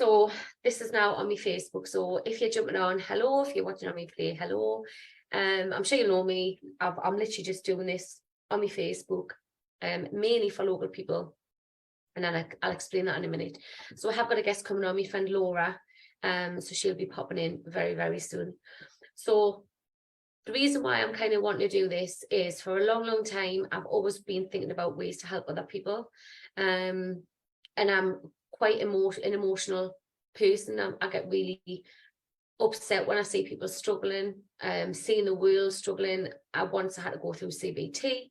So this is now on my Facebook. So if you're jumping on, hello. If you're watching on me play, hello. I'm sure you know me. I'm literally just doing this on my Facebook, mainly for local people. And then I'll explain that in a minute. So I have got a guest coming on, my friend Laura. So she'll be popping in very, very soon. So the reason why I'm kind of wanting to do this is for a long, long time, I've always been thinking about ways to help other people. And I'm quite an emotional person. I get really upset when I see people struggling, seeing the world struggling. Once I had to go through CBT,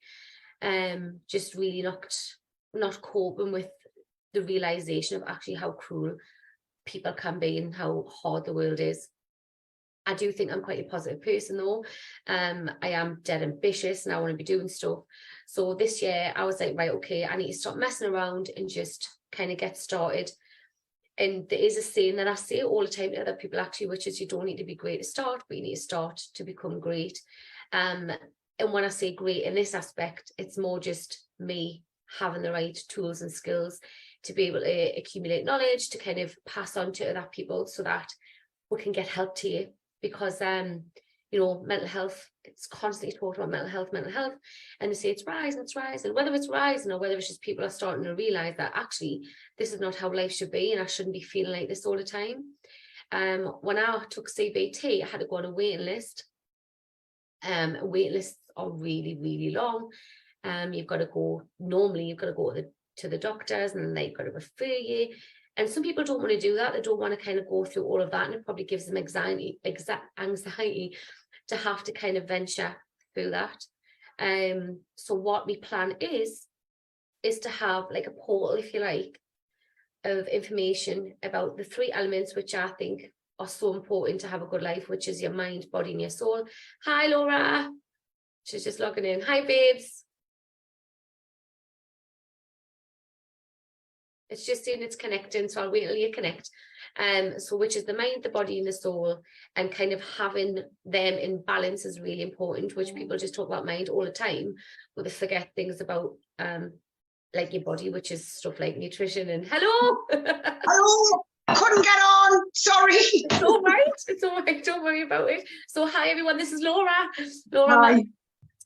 just really not coping with the realization of actually how cruel people can be and how hard the world is. I do think I'm quite a positive person though. I am dead ambitious and I want to be doing stuff. So this year I was like, right, okay, I need to stop messing around and just kind of get started. And there is a saying that I say all the time to other people actually, which is you don't need to be great to start, but you need to start to become great. And when I say great in this aspect, it's more just me having the right tools and skills to be able to accumulate knowledge, to kind of pass on to other people so that we can get help to you. Because you know, mental health, it's constantly talked about mental health, and they say it's rising, whether it's rising or whether it's just people are starting to realize that actually this is not how life should be, and I shouldn't be feeling like this all the time. When I took CBT, I had to go on a waiting list. Wait lists are really, really long. You've got to go to the doctors, and they've got to refer you. And some people don't want to do that. They don't want to kind of go through all of that. And it probably gives them anxiety to have to kind of venture through that. So what my plan is to have like a portal, if you like, of information about the 3 elements which I think are so important to have a good life, which is your mind, body, and your soul. Hi, Laura. She's just logging in. Hi, babes. It's just saying it's connecting, so I'll wait till you connect. So which is the mind, the body, and the soul, and kind of having them in balance is really important, which people just talk about mind all the time, but they forget things about like your body, which is stuff like nutrition and hello. Hello, couldn't get on, sorry. It's all right, don't worry about it. So hi everyone, this is Laura. Hi.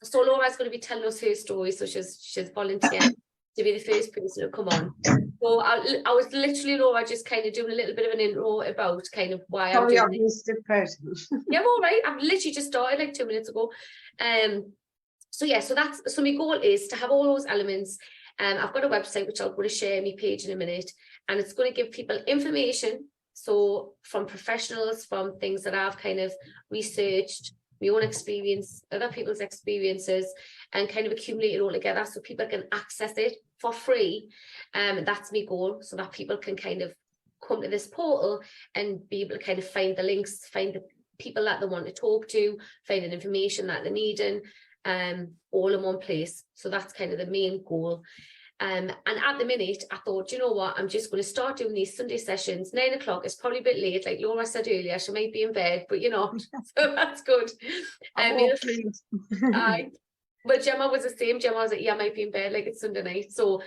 So Laura's going to be telling us her story, so she's volunteered to be the first person to come on. So I was literally, Laura, just kind of doing a little bit of an intro about kind of why I'm doing this. Yeah, I'm all right. I've literally just started like 2 minutes ago. So yeah, so my goal is to have all those elements. I've got a website which I'll go to share my page in a minute, and it's going to give people information. So from professionals, from things that I've kind of researched, my own experience, other people's experiences, and kind of accumulate it all together so people can access it for free. That's my goal, so that people can kind of come to this portal and be able to kind of find the links, find the people that they want to talk to, find the information that they're needing, all in one place. So that's kind of the main goal. And at the minute, I thought, you know what, I'm just going to start doing these Sunday sessions. 9 o'clock is probably a bit late, like Laura said earlier, she might be in bed, but you know, so that's good. But Gemma was the same. Gemma was like, yeah, I might be in bed, like it's Sunday night. So,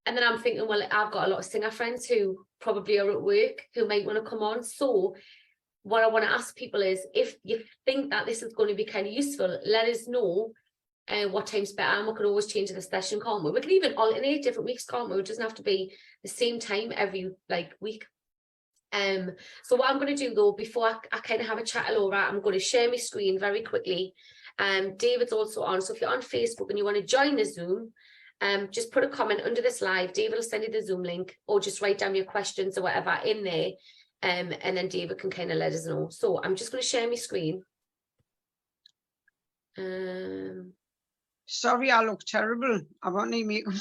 and then I'm thinking, well, I've got a lot of singer friends who probably are at work who might want to come on. So what I want to ask people is, if you think that this is going to be kind of useful, let us know what time's better, and we can always change the session, can't we? We can even alternate different weeks, can't we? It doesn't have to be the same time every week. So what I'm going to do though, before I kind of have a chat to Laura, I'm going to share my screen very quickly. David's also on, so if you're on Facebook and you want to join the Zoom, just put a comment under this live. David will send you the Zoom link, or just write down your questions or whatever in there, and then David can kind of let us know. So I'm just going to share my screen. Sorry, I look terrible. I won't need makeup.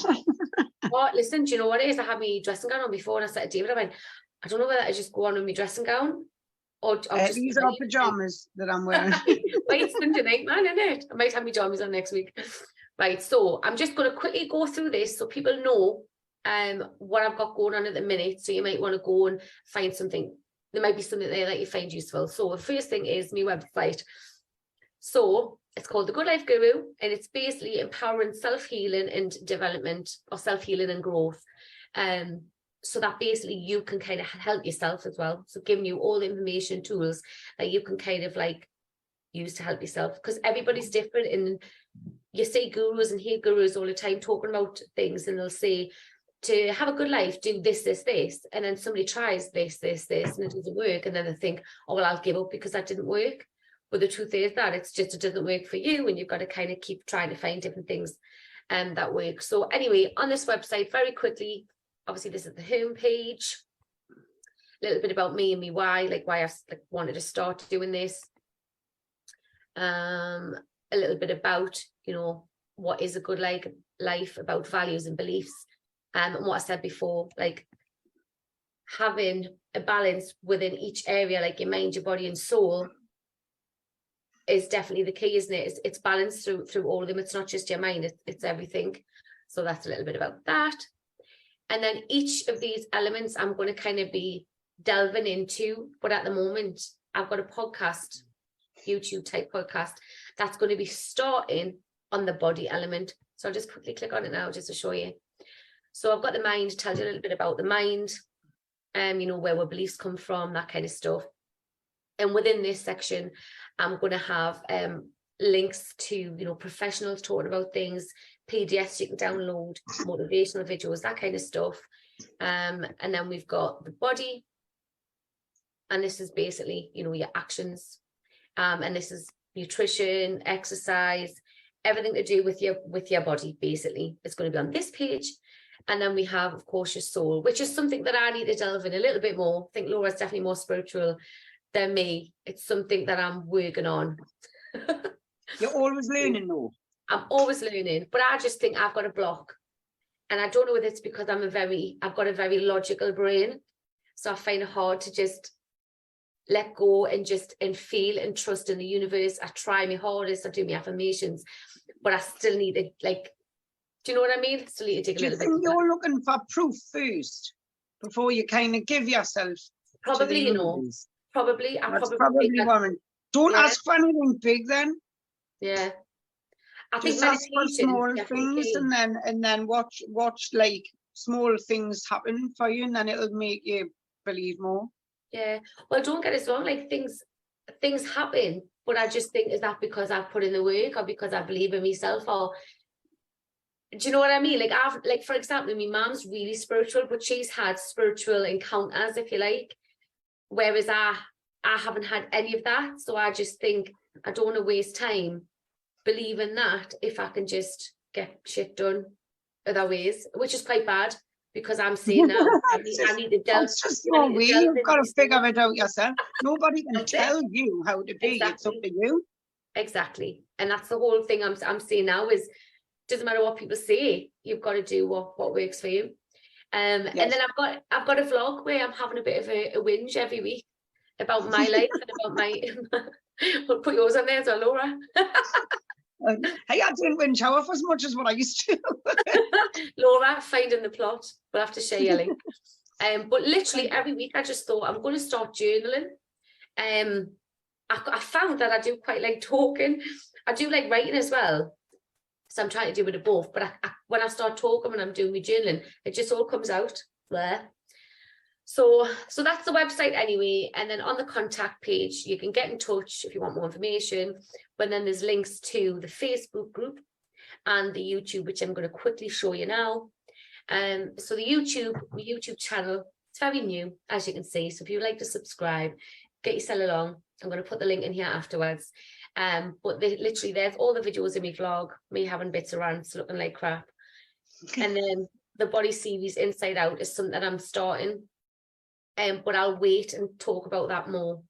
Oh, listen, do you know what it is? I had my dressing gown on before, and I said to David, I went, I don't know whether I just go on with my dressing gown or just these are pajamas that I'm wearing. Right, it's Sunday night, man, isn't it? I might have my pajamas on next week. Right, so I'm just going to quickly go through this so people know what I've got going on at the minute. So you might want to go and find something. There might be something there that you find useful. So the first thing is my website. So it's called The Good Life Guru, and it's basically empowering self-healing and development, or self-healing and growth. so that basically you can kind of help yourself as well. So giving you all the information tools that you can kind of like use to help yourself, because everybody's different. And you see gurus and hear gurus all the time talking about things, and they'll say to have a good life, do this, this, this, and then somebody tries this, this, this, and it doesn't work, and then they think, oh well, I'll give up because that didn't work. But the truth is that it doesn't work for you, and you've got to kind of keep trying to find different things that work. So anyway, on this website, very quickly, obviously this is the home page, a little bit about me and me why, like why I wanted to start doing this, a little bit about, you know, what is a good life, about values and beliefs, and what I said before, like having a balance within each area, like your mind, your body and soul, is definitely the key, isn't it? It's balanced through all of them. It's not just your mind, it's everything. So that's a little bit about that. And then each of these elements I'm going to kind of be delving into, but at the moment I've got a podcast, YouTube type podcast, that's going to be starting on the body element. So I'll just quickly click on it now just to show you. So I've got the mind, tells you a little bit about the mind, you know, where beliefs come from, that kind of stuff. And within this section, I'm going to have links to, you know, professionals talking about things, PDFs you can download, motivational videos, that kind of stuff. And then we've got the body. And this is basically, you know, your actions. And this is nutrition, exercise, everything to do with your body, basically. It's going to be on this page. And then we have, of course, your soul, which is something that I need to delve in a little bit more. I think Laura's definitely more spiritual than me. It's something that I'm working on. You're always learning, though. I'm always learning, but I just think I've got a block. And I don't know whether it's because I've got a very logical brain. So I find it hard to just let go and feel and trust in the universe. I try my hardest, I do my affirmations, but I still need to, like, do you know what I mean? Still need to dig a little bit. Do you think you're looking for proof first before you kind of give yourself? Probably, you know, probably. That's probably Warren. Don't ask for anything big then. Yeah. I just think ask for small things, and then watch like small things happen for you, and then it'll make you believe more. Yeah. Well, don't get us wrong, like things happen, but I just think, is that because I've put in the work, or because I believe in myself, or do you know what I mean? Like for example, my mom's really spiritual, but she's had spiritual encounters, if you like, whereas I haven't had any of that. So I just think I don't want to waste time believing that if I can just get shit done other ways, which is quite bad, because I'm saying now I need to delve. It's just your way. You've got to figure it out yourself. Nobody can tell you how to be. Exactly. It's up to you. Exactly. And that's the whole thing I'm saying now is, doesn't matter what people say, you've got to do what works for you. Yes. And then I've got a vlog where I'm having a bit of a whinge every week about my life and about my we'll put yours on there as well, Laura. Hey, I didn't whinge half as much as what I used to. Laura, finding the plot. We'll have to share your link. But literally every week I just thought I'm going to start journaling. I found that I do quite like talking. I do like writing as well. So I'm trying to do it both, but when I start talking, when I'm doing my journaling, it just all comes out there. So that's the website anyway. And then on the contact page, you can get in touch if you want more information. But then there's links to the Facebook group and the YouTube, which I'm going to quickly show you now. So the YouTube channel, it's very new, as you can see. So if you'd like to subscribe, get yourself along. I'm going to put the link in here afterwards. But literally there's all the videos in my vlog, me having bits of rants looking like crap. And then the body series Inside Out is something that I'm starting. But I'll wait and talk about that more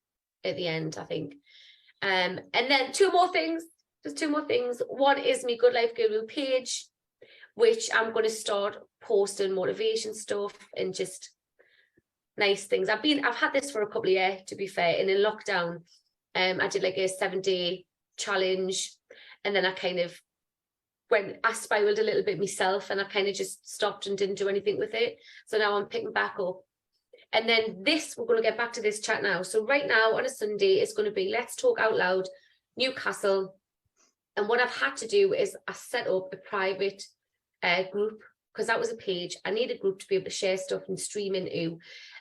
at the end, I think. And then two more things. One is my Good Life Guru page, which I'm going to start posting motivation stuff and just nice things. I've had this for a couple of years, to be fair, and in lockdown, I did like a 7-day challenge, and then I spiraled a little bit myself, and I kind of just stopped and didn't do anything with it. So now I'm picking back up. And then we're going to get back to this chat now. So right now on a Sunday, it's going to be Let's Talk Out Loud, Newcastle. And what I've had to do is I set up a private group because that was a page. I need a group to be able to share stuff and stream into.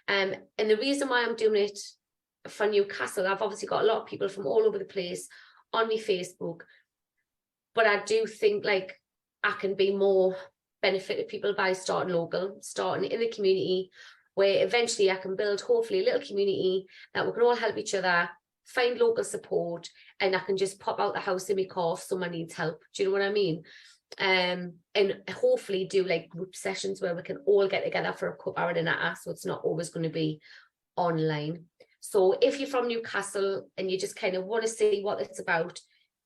And the reason why I'm doing it for Newcastle, I've obviously got a lot of people from all over the place on my Facebook, but I do think like I can be more benefited people by starting local, starting in the community, where eventually I can build hopefully a little community that we can all help each other, find local support, and I can just pop out the house in my car if someone needs help. Do you know what I mean? And hopefully do like group sessions where we can all get together for a couple hour and a half, so it's not always going to be online. So if you're from Newcastle and you just kind of want to see what it's about,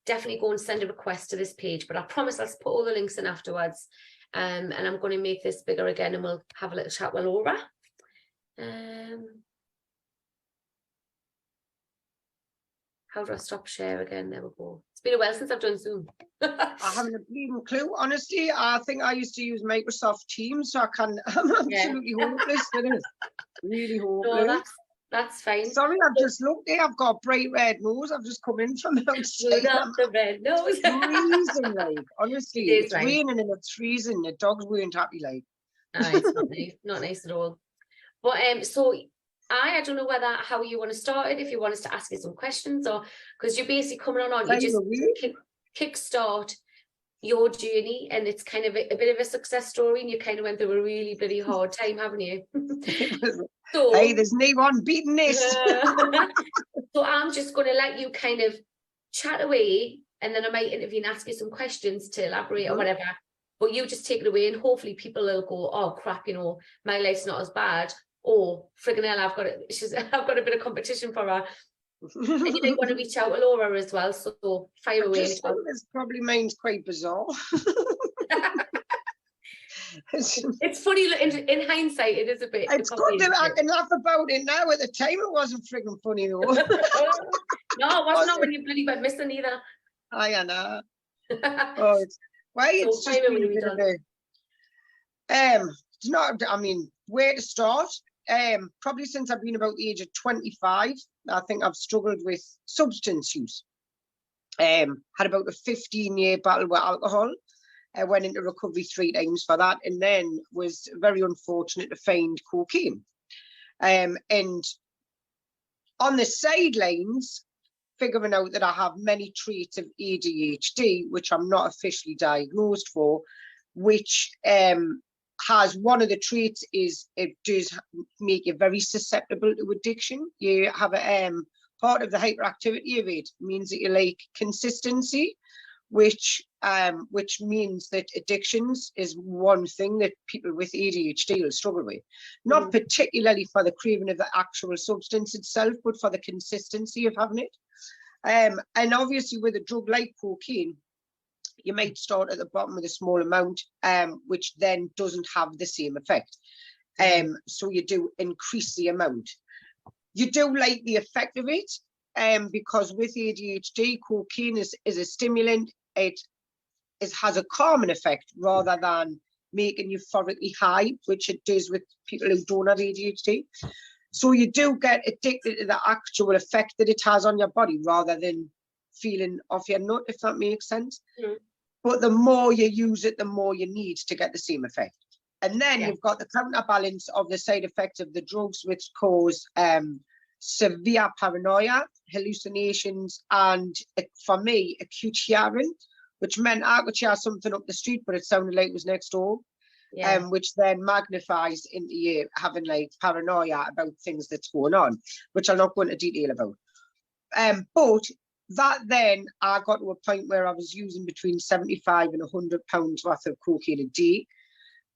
definitely go and send a request to this page. But I promise I'll put all the links in afterwards. And I'm going to make this bigger again, and we'll have a little chat with Laura. How do I stop share again? There we go. It's been a while since I've done Zoom. I haven't a bleeding clue, honestly. I think I used to use Microsoft Teams, so I'm absolutely hopeless. It is really hopeless. No, that's fine. Sorry, I've just looked there. I've got a bright red nose. I've just come in from outside. Not the red nose. It's freezing, like, honestly. It's right. raining and it's freezing. The dogs weren't happy, like. It's not nice, not nice at all. But so I don't know how you want to start it, if you want us to ask you some questions, or because you're basically coming on, you just kickstart your journey, and it's kind of a bit of a success story, and you kind of went through a really bloody hard time, haven't you? So, hey, there's no one beating this. So I'm just going to let you kind of chat away, and then I might intervene and ask you some questions to elaborate or whatever. But you just take it away, and hopefully people will go, oh crap, you know, my life's not as bad. Oh, friggin' hell, I've got a bit of competition for her. And you might want to reach out to Laura as well, so fire away. This probably mine's quite bizarre. It's funny in hindsight. It is a bit. It's good that I can laugh about it now. At the time, it wasn't friggin' funny though. No, it wasn't not when you bloody went missing either. I know. Oh, it's just been a bit of a, it's not. I mean, where to start? Probably since I've been about the age of 25, I think I've struggled with substance use. Had about a 15-year battle with alcohol. I went into recovery 3 times for that, and then was very unfortunate to find cocaine. And on the sidelines, figuring out that I have many traits of ADHD, which I'm not officially diagnosed for, which has one of the traits is it does make you very susceptible to addiction. You have a part of the hyperactivity of it means that you like consistency, which means that addictions is one thing that people with ADHD will struggle with. Not particularly for the craving of the actual substance itself, but for the consistency of having it. And obviously with a drug like cocaine, you might start at the bottom with a small amount, which then doesn't have the same effect. So you do increase the amount. You do like the effect of it, because with ADHD, cocaine is a stimulant. It has a calming effect rather than making you euphorically high, which it does with people who don't have ADHD. So you do get addicted to the actual effect that it has on your body rather than feeling off your nut, if that makes sense. But the more you use it, the more you need to get the same effect. And then you've got the counterbalance of the side effects of the drugs, which cause severe paranoia, hallucinations, and for me, acute hearing, which meant I could hear something up the street, but it sounded like it was next door. Which then magnifies into you having like paranoia about things that's going on, which I'll not go into detail about. But that then I got to a point where I was using between 75 and 100 pounds worth of cocaine a day,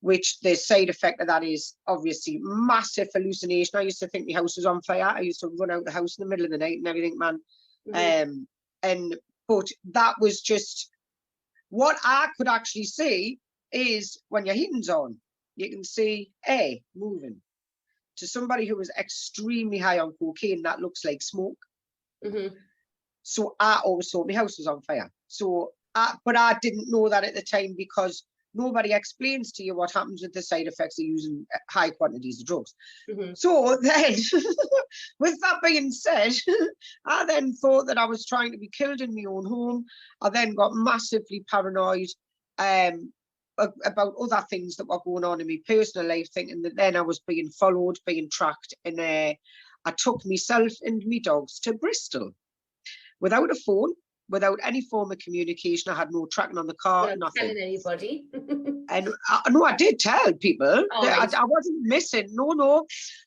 which the side effect of that is obviously massive hallucination. I used to think my house was on fire. I used to run out the house in the middle of the night and everything, man. But that was just what I could actually see is when your heating's on, you can see air moving. To somebody who was extremely high on cocaine, that looks like smoke. So I always thought my house was on fire. But I didn't know that at the time because nobody explains to you what happens with the side effects of using high quantities of drugs. So then, with that being said, I then thought that I was trying to be killed in my own home. I then got massively paranoid. about other things that were going on in my personal life, thinking that then I was being followed, being tracked, and I took myself and my dogs to Bristol without a phone, without any form of communication. I had no tracking on the car, Without nothing. telling anybody. And no, I did tell people All that right. I wasn't missing. No,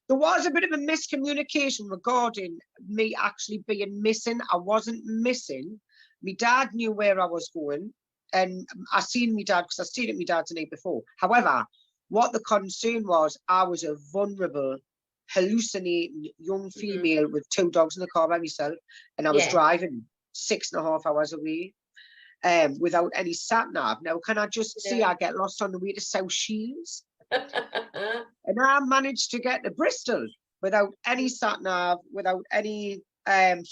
there was a bit of a miscommunication regarding me actually being missing. I wasn't missing. My dad knew where I was going, and I seen my dad because I stayed at my dad's the night before. However, what the concern was, I was a vulnerable, hallucinating young female with 2 dogs in the car by myself, and I was driving 6.5 hours away. Without any sat nav. Now, can I just see I get lost on the way to South Shields? And I managed to get to Bristol without any sat nav, without any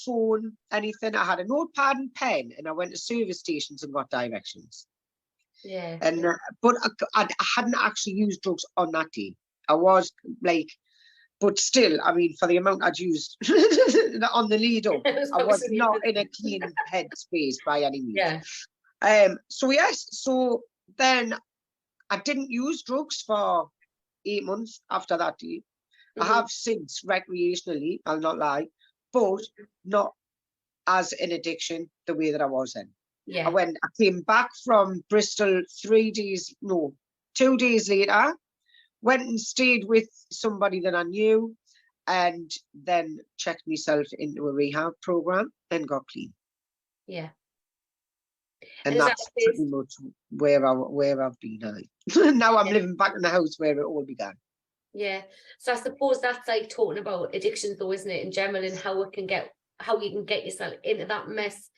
phone, anything. I had a notepad and pen, and I went to service stations and got directions. Yeah. And but I hadn't actually used drugs on that day. I was like, but still, I mean, for the amount I'd used on the lead up, I was not in a clean headspace by any means. Yeah. So yes, so then I didn't use drugs for 8 months after that day. I have since recreationally, I'll not lie, but not as an addiction the way that I was then. Yeah. I came back from Bristol 2 days later, went and stayed with somebody that I knew, and then checked myself into a rehab program and got clean. Yeah. And that's pretty much where I've been. Now I'm living back in the house where it all began. Yeah. So I suppose that's like talking about addictions though, isn't it, in general, and how you can get yourself into that mess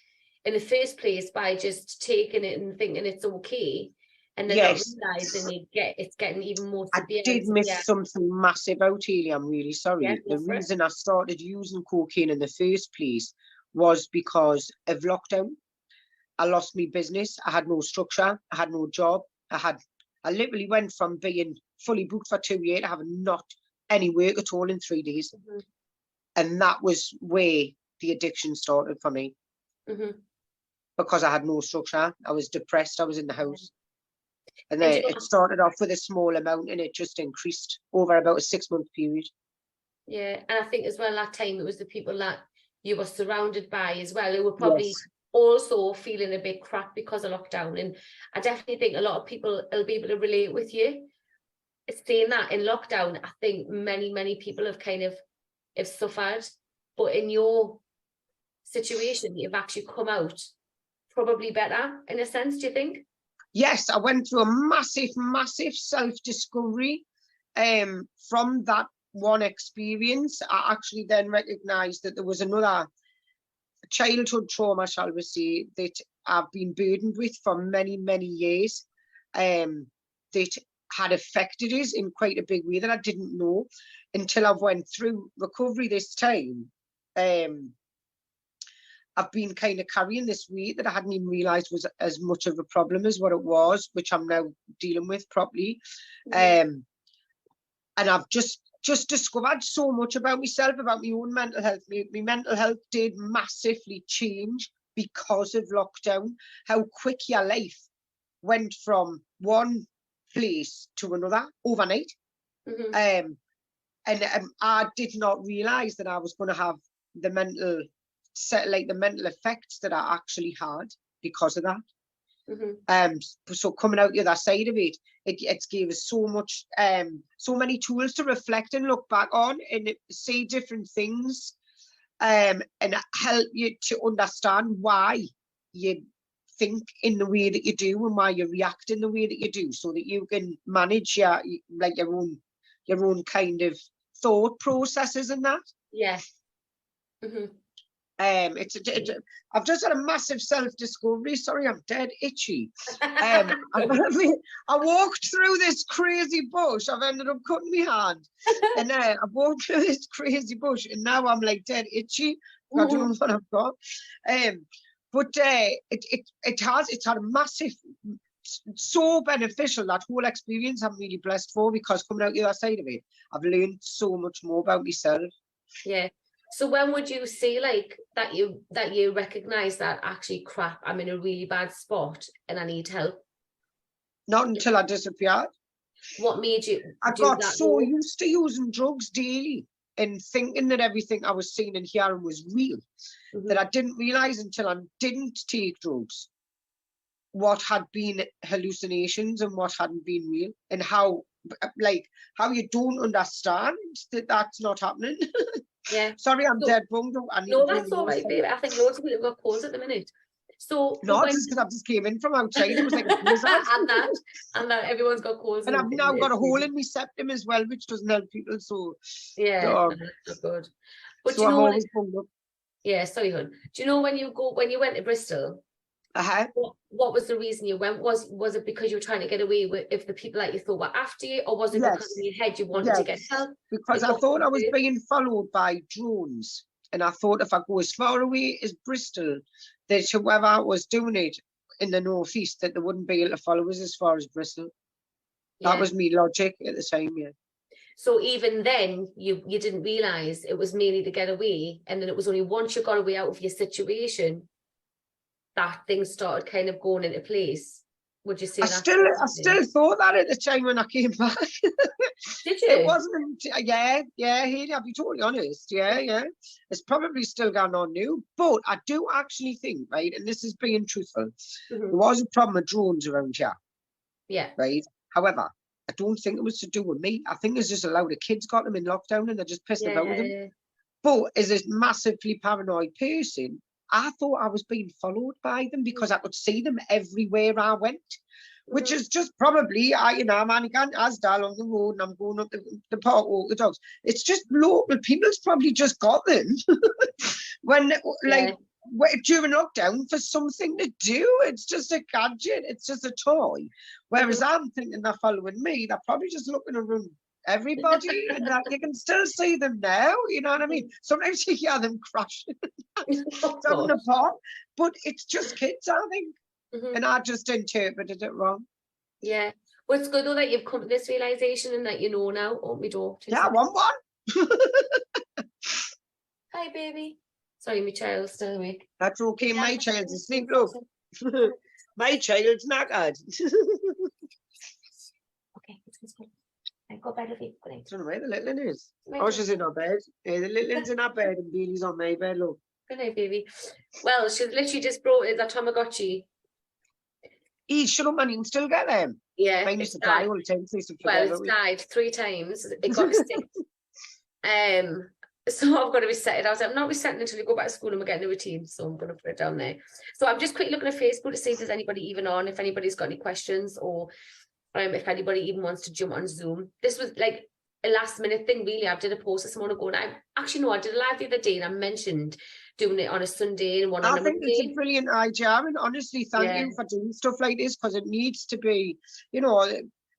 in the first place by just taking it and thinking it's okay. And then not realising it's getting even more severe. I did miss something massive out, Haley. I'm really sorry. Yeah, the reason I started using cocaine in the first place was because of lockdown. I lost my business. I had no structure. I had no job. I literally went from being fully booked for 2 years to having not any work at all in 3 days. And that was where the addiction started for me. Because I had no structure. I was depressed. I was in the house. And then it started off with a small amount and it just increased over about a 6-month period. Yeah, and I think as well that time it was the people that you were surrounded by as well who were probably also feeling a bit crap because of lockdown. And I definitely think a lot of people will be able to relate with you. Saying that in lockdown, I think many people have suffered. But in your situation, you've actually come out probably better in a sense, do you think? Yes, I went through a massive self-discovery from that one experience. I actually then recognised that there was another childhood trauma, shall we say, that I've been burdened with for many years, that had affected us in quite a big way that I didn't know until I went through recovery this time. I've been kind of carrying this weight that I hadn't even realised was as much of a problem as what it was, which I'm now dealing with properly. And I've just discovered so much about myself, about my own mental health. My mental health did massively change because of lockdown. How quick your life went from one place to another overnight. And I did not realise that I was going to have the mental effects that I actually had because of that. So coming out the other side of it, it gave us so much, so many tools to reflect and look back on and see different things, and help you to understand why you think in the way that you do and why you react in the way that you do, so that you can manage your own kind of thought processes and that. I've just had a massive self-discovery. Sorry, I'm dead itchy. I walked through this crazy bush. I've ended up cutting my hand. And I walked through this crazy bush and now I'm like dead itchy. I don't know what I've got. But it's had a massive, so beneficial, that whole experience. I'm really blessed for, because coming out the other side of it, I've learned so much more about myself. Yeah. So when would you say like that you recognize that actually, crap, I'm in a really bad spot and I need help? Not until I disappeared. What made you I do got that so though? used to using drugs daily and thinking that everything I was seeing and hearing was real, that I didn't realize until I didn't take drugs what had been hallucinations and what hadn't been real, and how you don't understand that that's not happening. Yeah. Sorry, I'm So, dead bummed. I need no, to that's all right, babe. I think loads of people have got colds at the minute. So Not just because I just came in from outside. It was like a blizzard. and that everyone's got colds. And I've now got a hole in my septum as well, which doesn't help people. So yeah, that's not good. But so you know, I'm always bummed up. Yeah, sorry, hon. Do you know when you went to Bristol? What was the reason you went? Was it because you were trying to get away with if the people that you thought were after you, or was it because in your head you wanted to get help? Because I thought I was being followed by drones, and I thought if I go as far away as Bristol, that whoever was doing it in the northeast, that they wouldn't be able to follow us as far as Bristol. That was me logic at the time, yeah. So even then, you didn't realise it was mainly to get away, and then it was only once you got away out of your situation that things started kind of going into place. Would you say I still thought that at the time when I came back. Did you? It wasn't, Haley, I'll be totally honest. Yeah. It's probably still going on now. But I do actually think, right, and this is being truthful, there was a problem with drones around here. Yeah. Right. However, I don't think it was to do with me. I think it's just a load of kids got them in lockdown and they're just pissed about with them. But as a massively paranoid person, I thought I was being followed by them because I could see them everywhere I went, which is just probably, I'm Anigan Asdal on the road and I'm going up the park, walk the dogs. It's just local people's probably just got them when, during lockdown for something to do. It's just a gadget. It's just a toy. Whereas I'm thinking they're following me. They're probably just looking around everybody and that you can still see them now, you know what I mean? Sometimes you hear them crashing down the park, but it's just kids, I think. And I just interpreted it wrong. Yeah. Well, it's good though that you've come to this realization and that you know now. Open my door. Yeah, I want one. Hi, baby. Sorry, my child's still awake. That's okay. My child's asleep, look. My child's knackered. Okay, it's good. I go bed with you. Good night. I don't know where the little one is. Oh, she's in her bed. Yeah, the little one's in her bed and Bailey's on my bed, look. Good night, baby. Well, she's literally just brought it that Tamagotchi. Shut up, man. You can still get them. Yeah. Mine used to die all the time. Well, it's died 3 times. It got extinct. So I've got to reset it. I was like, I'm not resetting until we go back to school and we're getting a routine. So I'm going to put it down there. So I'm just quickly looking at Facebook to see if there's anybody even on, if anybody's got any questions or if anybody even wants to jump on Zoom. This was like a last minute thing, really. I did a post this morning ago, and I did a live the other day, and I mentioned doing it on a Sunday and one on a Monday. I think it's a brilliant idea, and honestly, thank you for doing stuff like this, because it needs to be,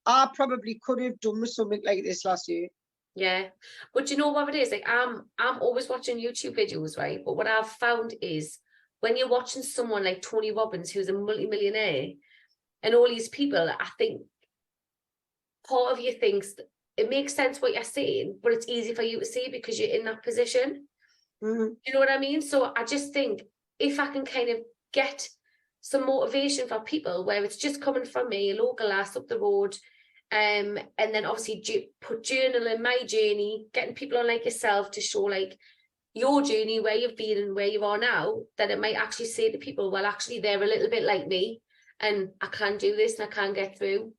I probably could have done something like this last year. Yeah, but you know what it is? Like I'm always watching YouTube videos, right? But what I've found is when you're watching someone like Tony Robbins, who's a multi-millionaire, and all these people, I think part of you thinks it makes sense what you're saying, but it's easy for you to say because you're in that position. You know what I mean? So I just think if I can kind of get some motivation for people where it's just coming from me, a local lass up the road, and then obviously put journaling my journey, getting people on like yourself to show like your journey, where you've been and where you are now, that it might actually say to people, well, actually they're a little bit like me and I can do this and I can get through.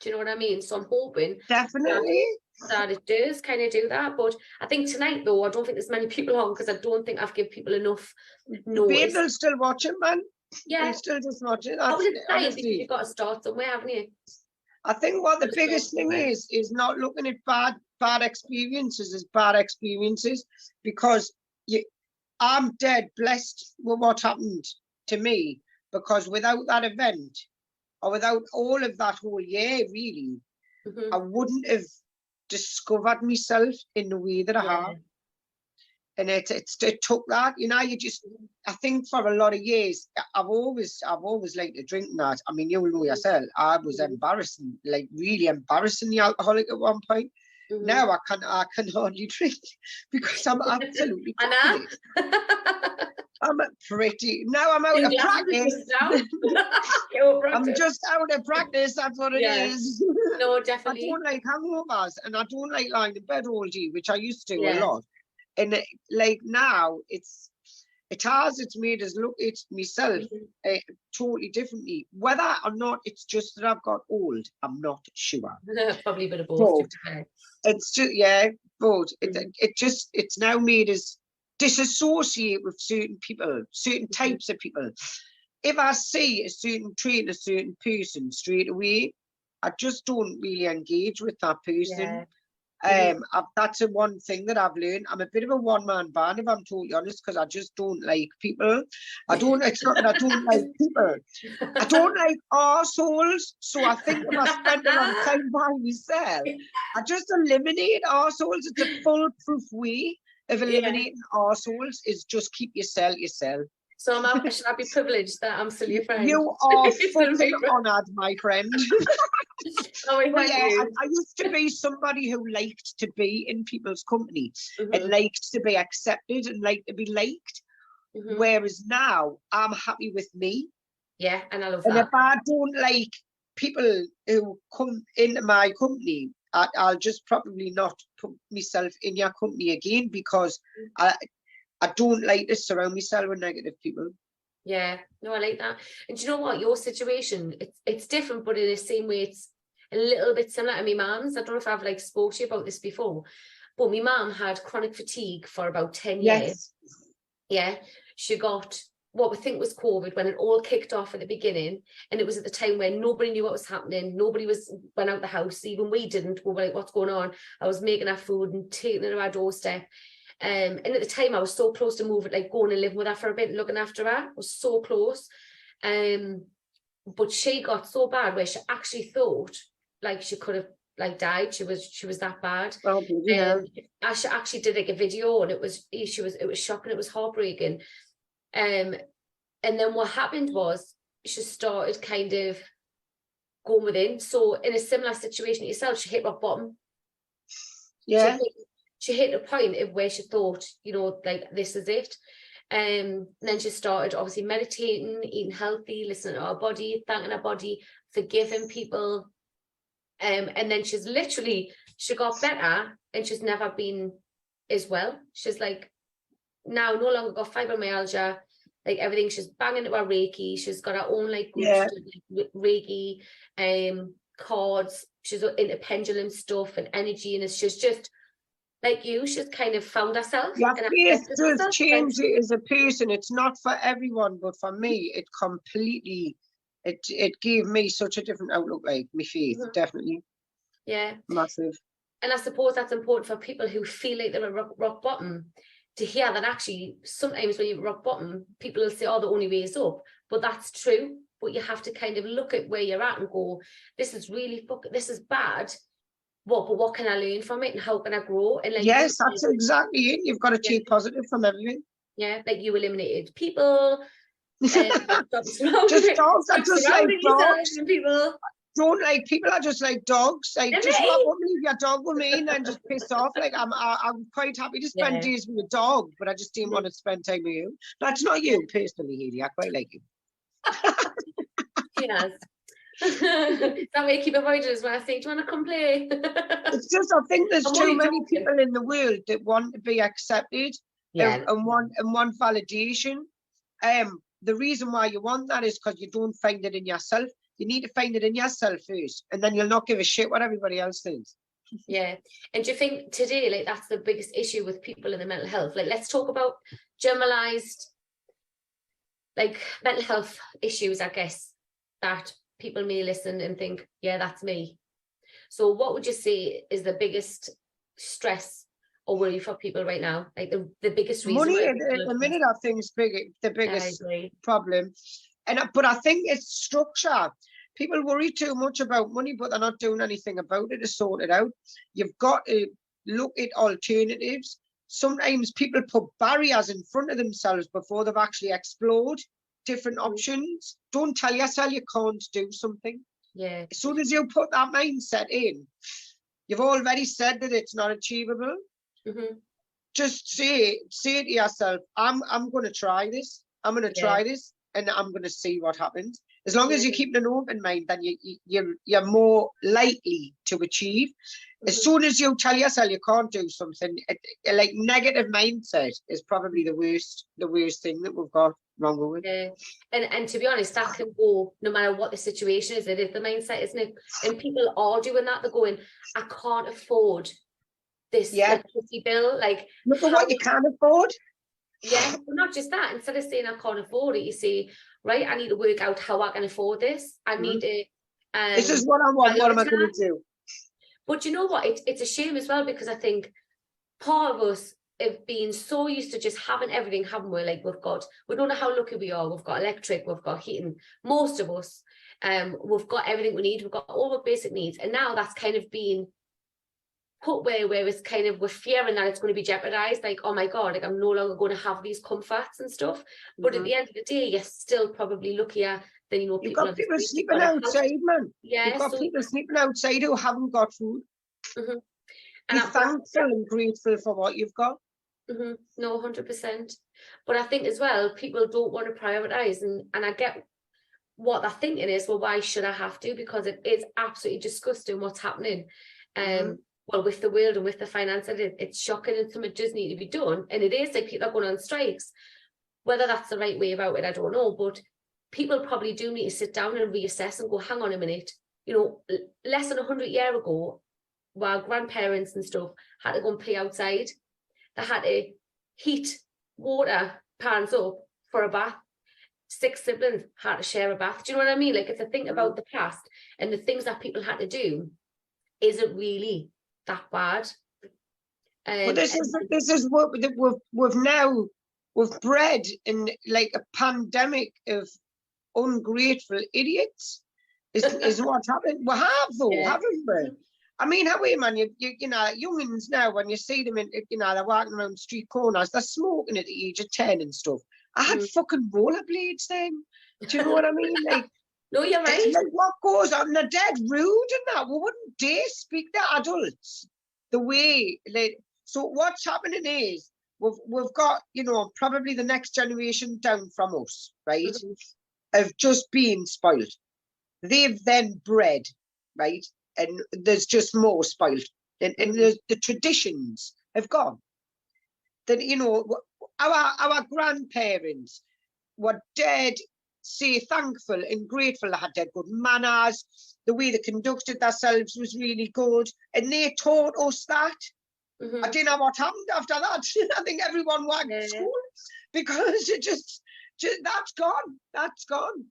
Do you know what I mean? So I'm hoping definitely that it does kind of do that. But I think tonight though, I don't think there's many people on because I don't think I've given people enough notice. People still watching, man. Yeah, they're still just watching. Honestly, you've got to start somewhere, haven't you? I think what the biggest thing is not looking at bad experiences as bad experiences, because I'm dead blessed with what happened to me, because without that event or without all of that whole year, really, I wouldn't have discovered myself in the way that I have. And it took that, I think for a lot of years, I've always liked to drink that. I mean, you'll know yourself, I was embarrassing, like really embarrassingly alcoholic at one point. Now I can hardly drink because I'm absolutely I'm out of practice. I'm just out of practice, that's what it is. No, definitely. I don't like hangovers and I don't like lying in bed all day, which I used to a lot. And like now, it's made us look at myself totally differently. Whether or not it's just that I've got old, I'm not sure. Probably a bit of both. It's just, but it's now made us disassociate with certain people, certain types of people. If I see a certain trait, a certain person straight away, I just don't really engage with that person. That's the one thing that I've learned. I'm a bit of a one-man band, if I'm totally honest, because I just don't like people. It's not that I don't like people. I don't like arseholes. So I think if I spend a lot of time by myself, I just eliminate arseholes. It's a foolproof way of eliminating arseholes, is just keep yourself. So should I be privileged that I'm still your friend? You are fucking honoured, my friend. I used to be somebody who liked to be in people's company and liked to be accepted and liked to be liked. Whereas now I'm happy with me. Yeah, and I love that. And if I don't like people who come into my company, I'll just probably not put myself in your company again, because I don't like to surround myself with negative people. Yeah, no, I like that. And do you know what? Your situation, it's different, but in the same way, it's a little bit similar to my mum's. I don't know if I've like spoke to you about this before, but my mum had chronic fatigue for about 10 years. Yeah, she got what we think was COVID when it all kicked off at the beginning, and it was at the time when nobody knew what was happening. Nobody went out the house, even we didn't. We were like, what's going on? I was making our food and taking it to our doorstep. And at the time I was so close to moving, like going and living with her for a bit and looking after her. I was so close. But she got so bad where she actually thought like she could have like died. She was that bad. She actually did like a video, and it was shocking, it was heartbreaking. And then what happened was she started kind of going within. So in a similar situation to yourself, she hit rock bottom. She hit a point of where she thought, like, this is it. And then she started obviously meditating, eating healthy, listening to her body, thanking her body, forgiving people. And then she got better, and she's never been as well. She's like, now no longer got fibromyalgia, like everything. She's banging into her Reiki. She's got her own like groups to Reiki, cards. She's into pendulum stuff and energy, and she's just like you. She's kind of found herself. Yeah, faith does change it as a person. It's not for everyone, but for me, it completely. It gave me such a different outlook. Like my faith, definitely. Yeah, massive. And I suppose that's important for people who feel like they're at rock bottom, to hear that actually sometimes when you're at rock bottom, people will say, oh, the only way is up. But that's true. But you have to kind of look at where you're at and go, this is really this is bad. But what can I learn from it, and how can I grow? And like, yes, that's exactly it. You've got to take positive from everything. Yeah, like you eliminated people. Just dogs. I just like dogs. People. Don't like people. I just like dogs. Like just leave your dog with me and then just piss off. Like I'm quite happy to spend days with a dog, but I just didn't want to spend time with you. That's not you personally, Haley. I quite like you. Yes. That way you keep avoiding as well. I think, do you want to come play? It's just, I think there's too many people in the world that want to be accepted and want validation. The reason why you want that is because you don't find it in yourself. You need to find it in yourself first, and then you'll not give a shit what everybody else thinks. Yeah. And do you think today, like, that's the biggest issue with people in the mental health? Like, let's talk about generalized, like, mental health issues, I guess, that people may listen and think, yeah, that's me. So what would you say is the biggest stress or worry for people right now? Like the biggest reason? Money at the minute, I think, is the biggest problem. But I think it's structure. People worry too much about money, but they're not doing anything about it to sort it out. You've got to look at alternatives. Sometimes people put barriers in front of themselves before they've actually explored different options. Don't tell yourself you can't do something. Yeah. As soon as you put that mindset in, you've already said that it's not achievable. just say to yourself, I'm going to try this. I'm going to try this, and I'm going to see what happens. As long as you keep an open mind, then you're more likely to achieve. As soon as you tell yourself you can't do something, like negative mindset is probably the worst thing that we've got wrong with it. And to be honest, that can go no matter what the situation is. It is the mindset, isn't it? And people are doing that. They're going, I can't afford this electricity bill. Like, look at what you can afford. Yeah, but not just that. Instead of saying I can't afford it, you say, right, I need to work out how I can afford this. I need to. This is what I want. What am I going to do? But you know what? It's a shame as well, because I think part of us have been so used to just having everything, haven't we? Like we don't know how lucky we are. We've got electric, we've got heating. Most of us, we've got everything we need. We've got all the basic needs, and now that's kind of been put where it's kind of, we're fearing that it's going to be jeopardized, like, oh my god, like I'm no longer going to have these comforts and stuff. But at the end of the day, you're still probably luckier than, you know, you've got people sleeping outside, man. Yeah, you've got people sleeping outside who haven't got food. And be thankful and grateful for what you've got. No, 100%. But I think as well, people don't want to prioritize, and I get what they're thinking is, well, why should I have to? Because it is absolutely disgusting what's happening. Well, with the world and with the finances, it's shocking, and something does need to be done. And it is, like, people are going on strikes. Whether that's the right way about it, I don't know. But people probably do need to sit down and reassess and go, hang on a minute. You know, less than 100 years ago, our grandparents and stuff had to go and play outside. They had to heat water pans up for a bath. 6 siblings had to share a bath. Do you know what I mean? Like, if I think about the past and the things that people had to do, is it really that bad? Well, this is what we've bred in, like, a pandemic of ungrateful idiots. Is what's happened. We have, though, haven't we? I mean, how are you, man? You know, youngins now, when you see them in, you know, they're walking around street corners, they're smoking at the age of 10 and stuff. I had fucking rollerblades then. Do you know what I mean? Like, no, you're right. Like, what goes on? They're dead rude and that. We wouldn't dare speak to adults the way. Like, so what's happening is we've got, you know, probably the next generation down from us, right, of just being spoiled. They've then bred, right, and there's just more spoiled, and the traditions have gone. Then, you know, our grandparents were dead, say, thankful and grateful. They had their good manners. The way they conducted themselves was really good, and they taught us that. I don't know what happened after that. I think everyone went to school, because it just that's gone. That's gone.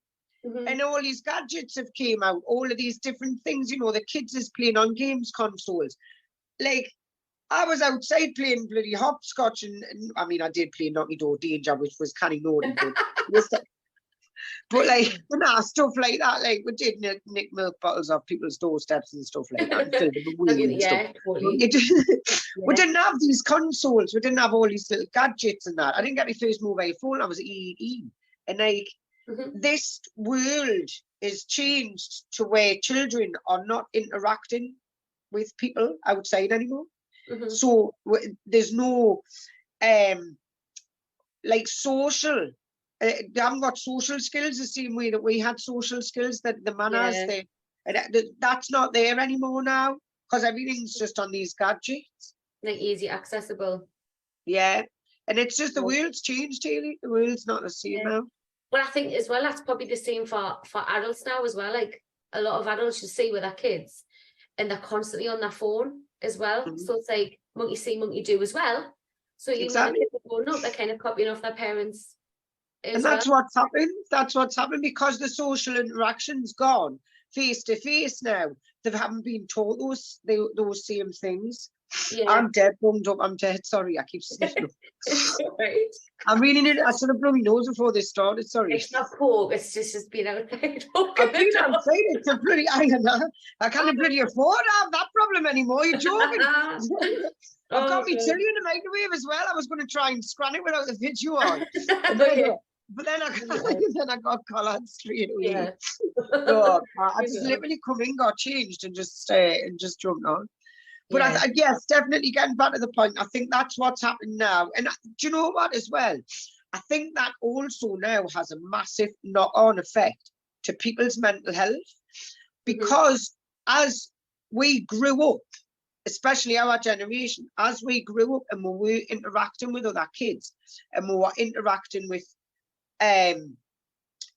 And all these gadgets have came out, all of these different things, you know, the kids is playing on games consoles. Like, I was outside playing bloody hopscotch, and I mean, I did play Knocky Door Danger, which was kind of naughty, but like, you know, stuff like that. Like, we did nick milk bottles off people's doorsteps and stuff like that. And fill them with and stuff. Totally. We didn't have these consoles. We didn't have all these little gadgets and that. I didn't get my first mobile phone. I was 18, and like, this world is changed to where children are not interacting with people outside anymore. So there's no like social. They haven't got social skills the same way that we had social skills. That the manners, that's not there anymore now, because everything's just on these gadgets. Like, easy accessible. Yeah, and it's just the world's changed, Haley. The world's not the same now. Well, I think as well, that's probably the same for adults now as well. Like, a lot of adults you see with their kids, and they're constantly on their phone as well. So it's like monkey see, monkey do as well. So even when the kids are growing up, they're kind of copying off their parents. And that's what's happened. That's what's happened, because the social interaction's gone face to face now. They haven't been taught those same things. I'm dead bummed up. I'm dead sorry. I keep sniffing up. Right. I'm really nearly, I should have blown my nose before this started. Sorry. It's not cold. It's just being outside. I've been outside. It's a bloody I can't bloody afford to have that problem anymore. You're joking. I've got me chili in the microwave as well. I was going to try and scran it without the video on. But then I got collared straight away. Yeah. So I just literally come in, got changed, and just jumped on. But Yeah. yes, definitely getting back to the point. I think that's what's happened now. And do you know what as well? I think that also now has a massive knock-on effect to people's mental health, because as we grew up, especially our generation, as we grew up and we were interacting with other kids and we were interacting with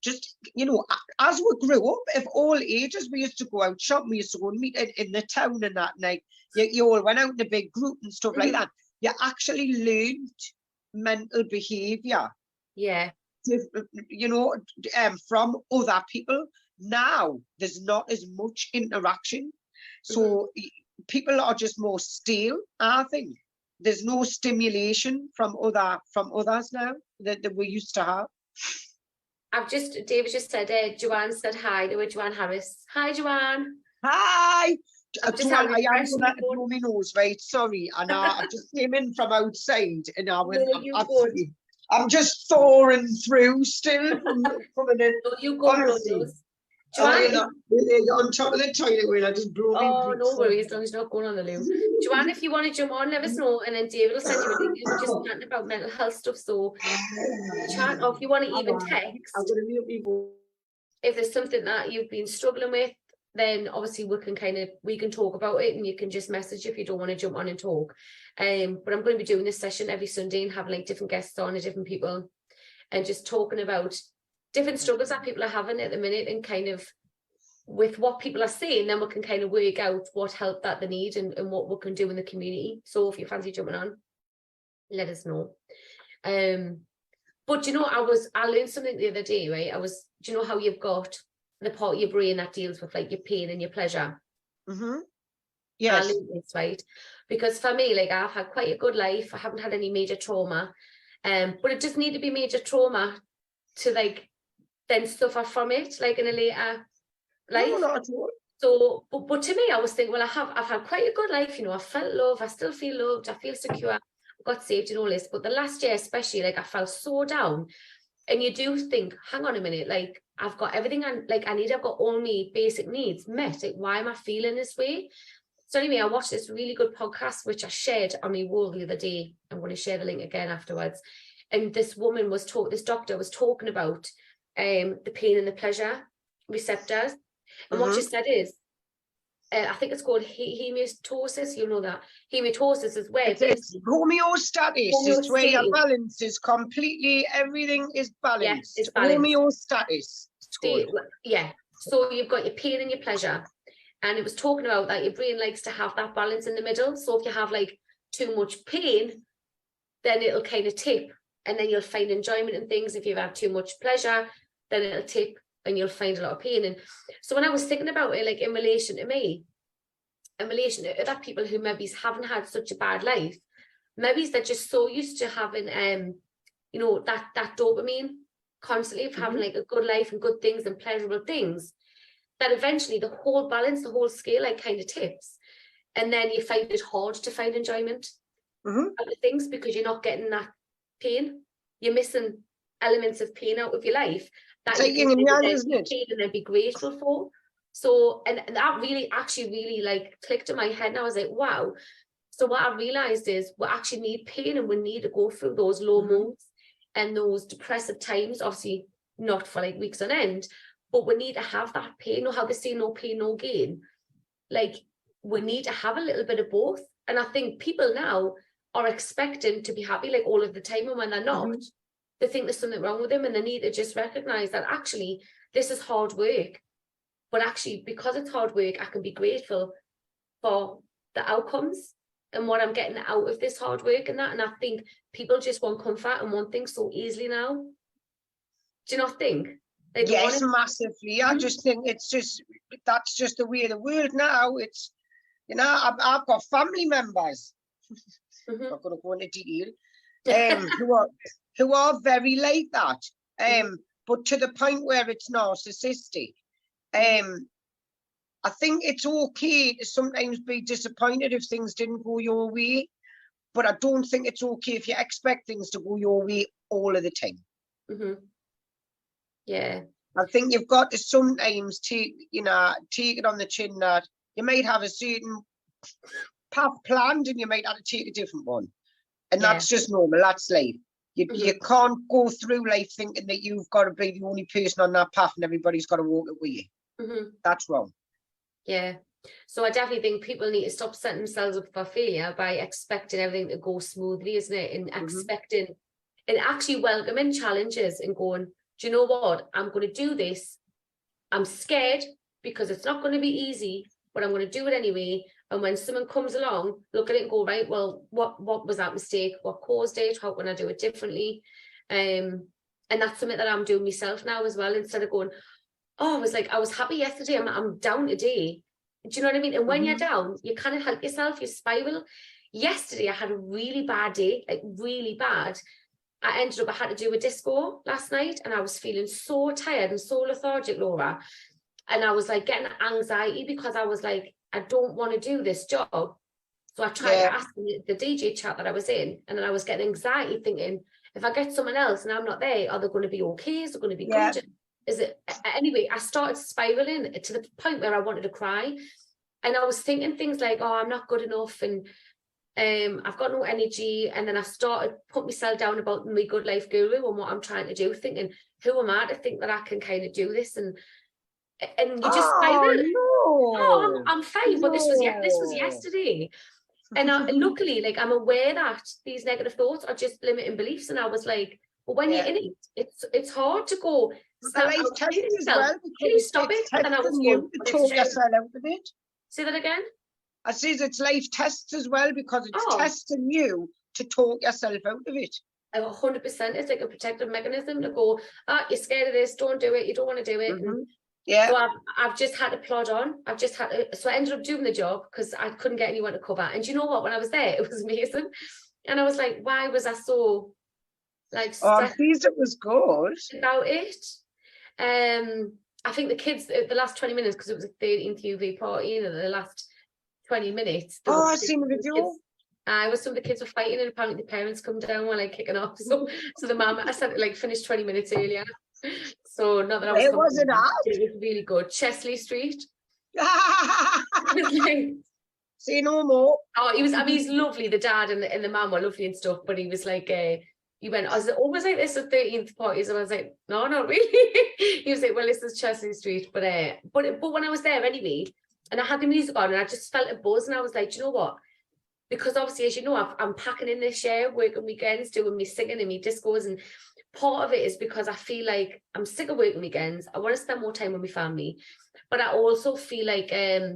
just, you know, as we grew up, of all ages, we used to go out shopping, we used to go and meet in the town and that night. You all went out in a big group and stuff like that. You actually learned mental behaviour. Yeah. You know, from other people. Now there's not as much interaction. So people are just more stale, I think. There's no stimulation from others now that we used to have. David just said, Joanne said hi. They were Joanne Harris. Hi, Joanne. Hi. Joanne, I am going to blow my nose, right? Sorry. And I just came in from outside and I went, I'm just soaring through still from an No, you go, honestly. Joanne, you're on top of the toilet when I just blew me. Oh, no worries, as long as you're not going on the loo. Joanne, if you want to jump on, let us know, and then David will send you a link. We're just chatting about mental health stuff, so chat, or if you want to even text, if there's something that you've been struggling with, then obviously we can talk about it, and you can just message if you don't want to jump on and talk. But I'm going to be doing this session every Sunday and having like different guests on and different people, and just talking about different struggles that people are having at the minute, and kind of with what people are saying, then we can kind of work out what help that they need and what we can do in the community. So if you fancy jumping on, let us know. But you know, I learned something the other day, right? Do you know how you've got the part of your brain that deals with like your pain and your pleasure? Yes. I learned this, right? Because for me, like, I've had quite a good life. I haven't had any major trauma. But it doesn't need to be major trauma to like then suffer from it, like in a later life. No, not at all. So, but to me, I was thinking, well, I've had quite a good life, you know. I felt love, I still feel loved, I feel secure, I got saved and all this. But the last year especially, like, I felt so down. And you do think, hang on a minute, like, I've got everything I need, I've got all my basic needs met. Like, why am I feeling this way? So anyway, I watched this really good podcast, which I shared on my wall the other day. I'm going to share the link again afterwards. And this doctor was talking about the pain and the pleasure receptors. And what she said is, I think it's called hematosis. You know that hematosis is where it's homeostasis. It's where your balance is completely, everything is balanced. Yes, it's balanced. Homeostasis. Yeah. So you've got your pain and your pleasure, and it was talking about that your brain likes to have that balance in the middle. So if you have like too much pain, then it'll kind of tip, and then you'll find enjoyment in things. If you've had too much pleasure, then it'll tip and you'll find a lot of pain. And so when I was thinking about it, like in relation to me, in relation to other people who maybe haven't had such a bad life, maybe they're just so used to having you know, that dopamine constantly of having like a good life and good things and pleasurable things, that eventually the whole balance, the whole scale like kind of tips, and then you find it hard to find enjoyment out of things because you're not getting that pain. You're missing elements of pain out of your life that you can and then be grateful for. So, and that really like clicked in my head, and I was like, wow. So what I realized is we actually need pain, and we need to go through those low moods and those depressive times, obviously not for like weeks on end, but we need to have that pain. You know how they say no pain, no gain? Like, we need to have a little bit of both. And I think people now are expecting to be happy like all of the time, and when they're not, they think there's something wrong with them, and they need to just recognize that actually this is hard work, but actually because it's hard work, I can be grateful for the outcomes and what I'm getting out of this hard work and that. And I think people just want comfort and want things so easily now. Do you not think? Like, yes, massively. I just think that's just the way of the world now. It's, you know, I've got family members, I'm not going to go into detail, who are very like that, but to the point where it's narcissistic. I think it's okay to sometimes be disappointed if things didn't go your way, but I don't think it's okay if you expect things to go your way all of the time. Yeah, I think you've got to sometimes take it on the chin that you might have a certain path planned and you might have to take a different one. And that's just normal. That's life. You can't go through life thinking that you've got to be the only person on that path and everybody's got to walk it with you. That's wrong. Yeah. So I definitely think people need to stop setting themselves up for failure by expecting everything to go smoothly, isn't it? And expecting and actually welcoming challenges and going, do you know what? I'm going to do this. I'm scared because it's not going to be easy, but I'm going to do it anyway. And when someone comes along, look at it and go, right, well, what was that mistake? What caused it? How can I do it differently? And that's something that I'm doing myself now as well. Instead of going, oh, I was happy yesterday. I'm down today. Do you know what I mean? And when you're down, you kind of help yourself, you spiral. Yesterday, I had a really bad day, like really bad. I had to do a disco last night and I was feeling so tired and so lethargic, Laura. And I was like getting anxiety because I was like, I don't want to do this job. So I tried to ask the DJ chat that I was in, and then I was getting anxiety thinking, if I get someone else and I'm not there, are they going to be okay? Is it going to be good? Is it anyway? I started spiraling to the point where I wanted to cry. And I was thinking things like, oh, I'm not good enough and I've got no energy. And then I started putting myself down about my good life guru and what I'm trying to do, thinking, who am I to think that I can kind of do this? And you just I'm fine, but this was yesterday. And luckily, like, I'm aware that these negative thoughts are just limiting beliefs. And I was like, well, when you're in it, it's hard to go. Can you stop it? And then I was going, talk yourself out of it. Say that again. I says it's life tests as well, because it's testing you to talk yourself out of it. 100%. It's like a protective mechanism to go, you're scared of this, don't do it, you don't want to do it. So I've just had to plod on. So I ended up doing the job because I couldn't get anyone to cover. And you know what? When I was there, it was amazing. And I was like, why was I so like pleased it was good about it? I think the kids, the last 20 minutes, because it was a 13th UV party, the last 20 minutes. I seen the video. Some of the kids were fighting, and apparently the parents come down while like kicking off. So the mum, I said, like, finished 20 minutes earlier. So not that I was. It wasn't out. It was really good. Chesley Street. See no more. Oh, he was. I mean, he's lovely. The dad and the mum were lovely and stuff. But he was like, he went, I was always like this at 13th parties, and I was like, no, not really. He was like, well, this is Chesley Street, but when I was there anyway, and I had the music on, and I just felt a buzz, and I was like, do you know what? Because obviously, as you know, I'm packing in this year, working weekends, doing me singing and me discos, and part of it is because I feel like I'm sick of working weekends. I want to spend more time with my family, but I also feel like I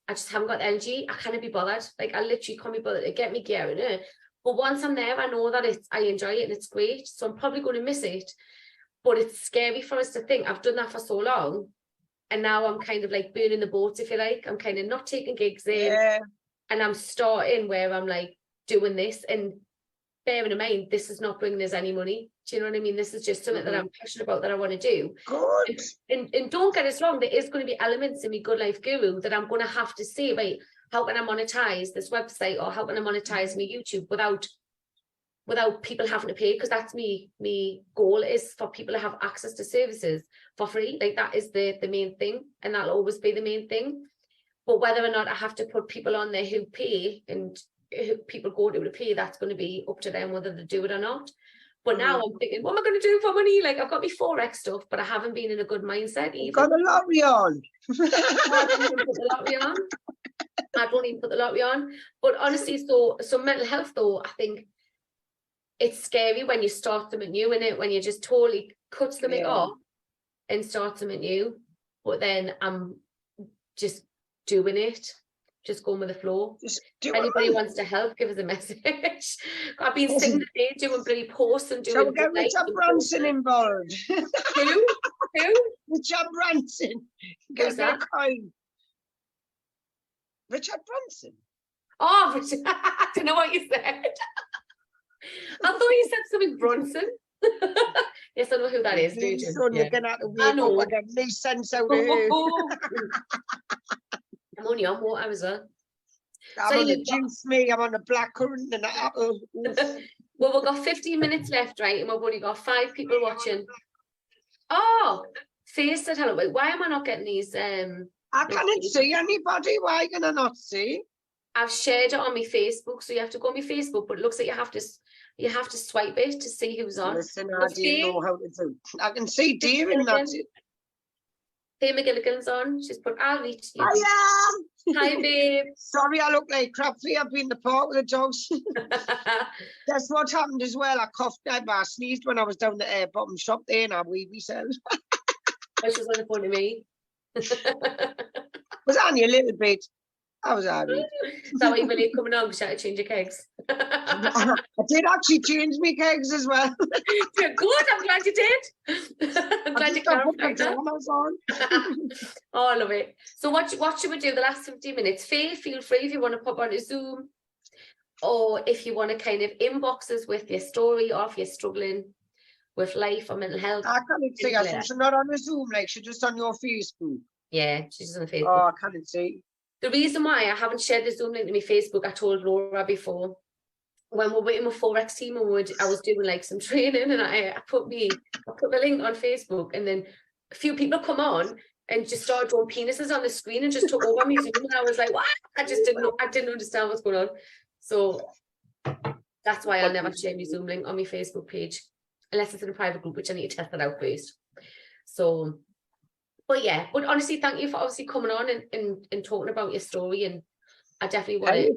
just haven't got the energy. I can't be bothered. Like, I literally can't be bothered to get me gear in it. But once I'm there, I know that I enjoy it and it's great. So I'm probably going to miss it. But it's scary for us to think I've done that for so long, and now I'm kind of like burning the boats, if you like. I'm kind of not taking gigs in, and I'm starting where I'm like doing this, and bearing in mind, this is not bringing us any money. Do you know what I mean? This is just something that I'm passionate about, that I want to do. Good. And don't get us wrong, there is going to be elements in my Good Life Guru that I'm going to have to say, right, how can I monetize this website, or how can I monetize my YouTube without people having to pay? Because that's me goal is for people to have access to services for free. Like, that is the main thing, and that'll always be the main thing. But whether or not I have to put people on there who pay and who people go to pay, that's going to be up to them whether they do it or not. But now I'm thinking, what am I going to do for money? Like, I've got my Forex stuff, but I haven't been in a good mindset either. Got the lottery on. I don't even put the lottery on. But honestly, so mental health, though, I think it's scary when you start something new, innit? When you just totally cut something off and start something new. But then I'm just doing it. Just going with the flow. If anybody wants to help, give us a message. I've been sitting there doing bloody posts and doing. So we'll get Richard Branson involved. Who? Richard Branson. Who's that? Richard Branson. Oh, Richard. I don't know what you said. I thought you said something Bronson. Yes, I know who that is. Son, you're going to have to wake up and get any sense out of here. I'm only on water as well. I'm on the juice, me. I'm on the blackcurrant and the apple. Well, we've got 15 minutes left, right? And we've only got 5 people watching. Oh, Faye said hello. Wait, why am I not getting these? I can't see anybody. Why can I not see? I've shared it on my Facebook, so you have to go on my Facebook, but it looks like you have to swipe it to see who's on. Listen, I didn't know how to do. I can see Dave and that's it. Faye McGilligan's on. She's put, I'll reach you. Hiya! Hi, babe. Sorry, I look like crap. I've been in the park with the dogs. That's what happened as well. I coughed, I sneezed when I was down the bottom shop there, and I weed myself. She was on the phone to me. Was only a little bit. I was alright. Is that why you believe coming on? Because you had to change your kegs. I did actually change my kegs as well. You're good. I'm glad you did. I'm glad you clarified that. Oh, I love it. So what should we do the last 15 minutes? Faye, feel free if you want to pop on a Zoom, or if you want to kind of inbox us with your story, or if you're struggling with life or mental health. I can't see her. So she's not on the Zoom, like she's just on your Facebook. Yeah, she's on Facebook. Oh, I can't see. The reason why I haven't shared the Zoom link to my Facebook, I told Laura before, when we were waiting with Forex team and I was doing like some training, and I put the link on Facebook, and then a few people come on and just started drawing penises on the screen and just took over my Zoom, and I was like, what? I didn't understand what's going on. So that's why I'll never share my Zoom link on my Facebook page, unless it's in a private group, which I need to test that out first. So, but yeah, but honestly, thank you for obviously coming on and talking about your story, and I definitely want to.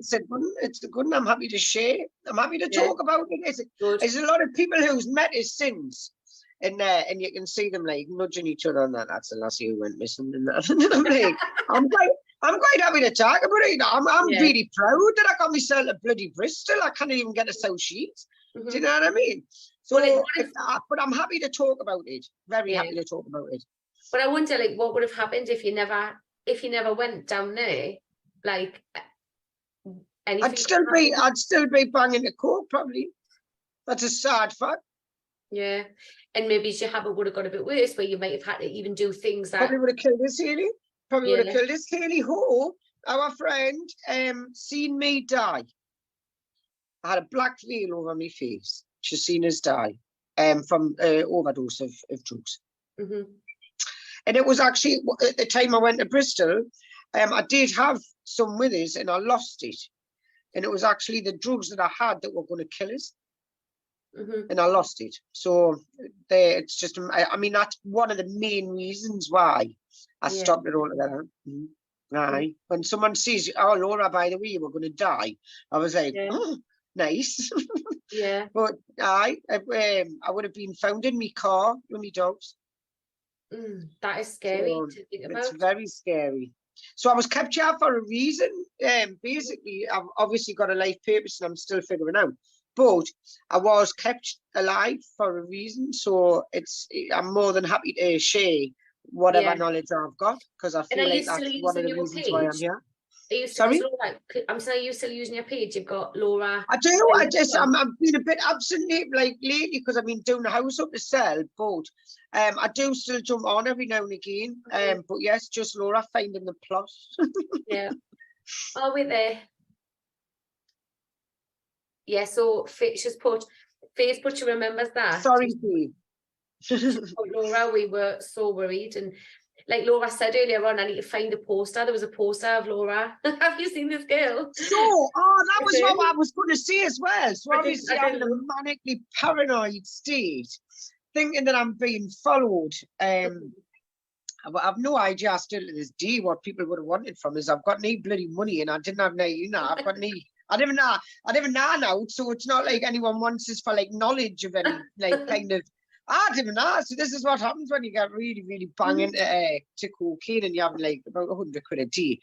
It's a good, and I'm happy to share. I'm happy to talk about it. There's a lot of people who's met us since, and you can see them like nudging each other on that. That's the last who went missing, and that. And I'm like, I'm quite happy to talk about it. I'm really proud that I got myself a bloody Bristol. I can't even get a South Sheets. Do you know what I mean? So, but I'm happy to talk about it. Very happy to talk about it. But I wonder, like, what would have happened if you never went down there? Like, I'd still be banging the coke, probably. That's a sad fact. Yeah, and maybe your habit would have got a bit worse, where you might have had to even do things that probably would have killed us, Haley. Probably would have killed us. Haley Ho, our friend, seen me die. I had a black veil over my face. She's seen us die, from overdose of drugs. Mm-hmm. And it was actually at the time I went to Bristol, I did have some with us and I lost it. And it was actually the drugs that I had that were going to kill us. Mm-hmm. And I lost it. So it's just, I mean, that's one of the main reasons why I stopped it altogether. Mm-hmm. Aye. When someone says, oh, Laura, by the way, you were going to die, I was like, oh, nice. Yeah. But I would have been found in my car with my dogs. That is scary to think about. It's very scary. So I was kept here for a reason. Basically, I've obviously got a life purpose and I'm still figuring out. But I was kept alive for a reason. So I'm more than happy to share whatever knowledge I've got, because I feel like that's one of the reasons why I'm here. Sorry? I'm saying, are you still using your page? You've got Laura. I do. I'm been a bit absent lately because I've been doing the house up to sell, but I do still jump on every now and again. But yes, just Laura finding the plot. Yeah. Are we there? Yeah, so she's put Facebook, she remembers that. Sorry, Steve. Laura, we were so worried, and like Laura said earlier on, I need to find a poster. There was a poster of Laura. Have you seen this girl? So, that was what I was going to say as well. So obviously I'm in a manically paranoid state, thinking that I'm being followed. I've no idea still to this day what people would have wanted from us. I've got no bloody money and I didn't have any, I've got no, I don't even know now. So it's not like anyone wants us for like knowledge of any like kind of, I didn't know. So this is what happens when you get really, really banging to cocaine and you have like about 100 quid a day.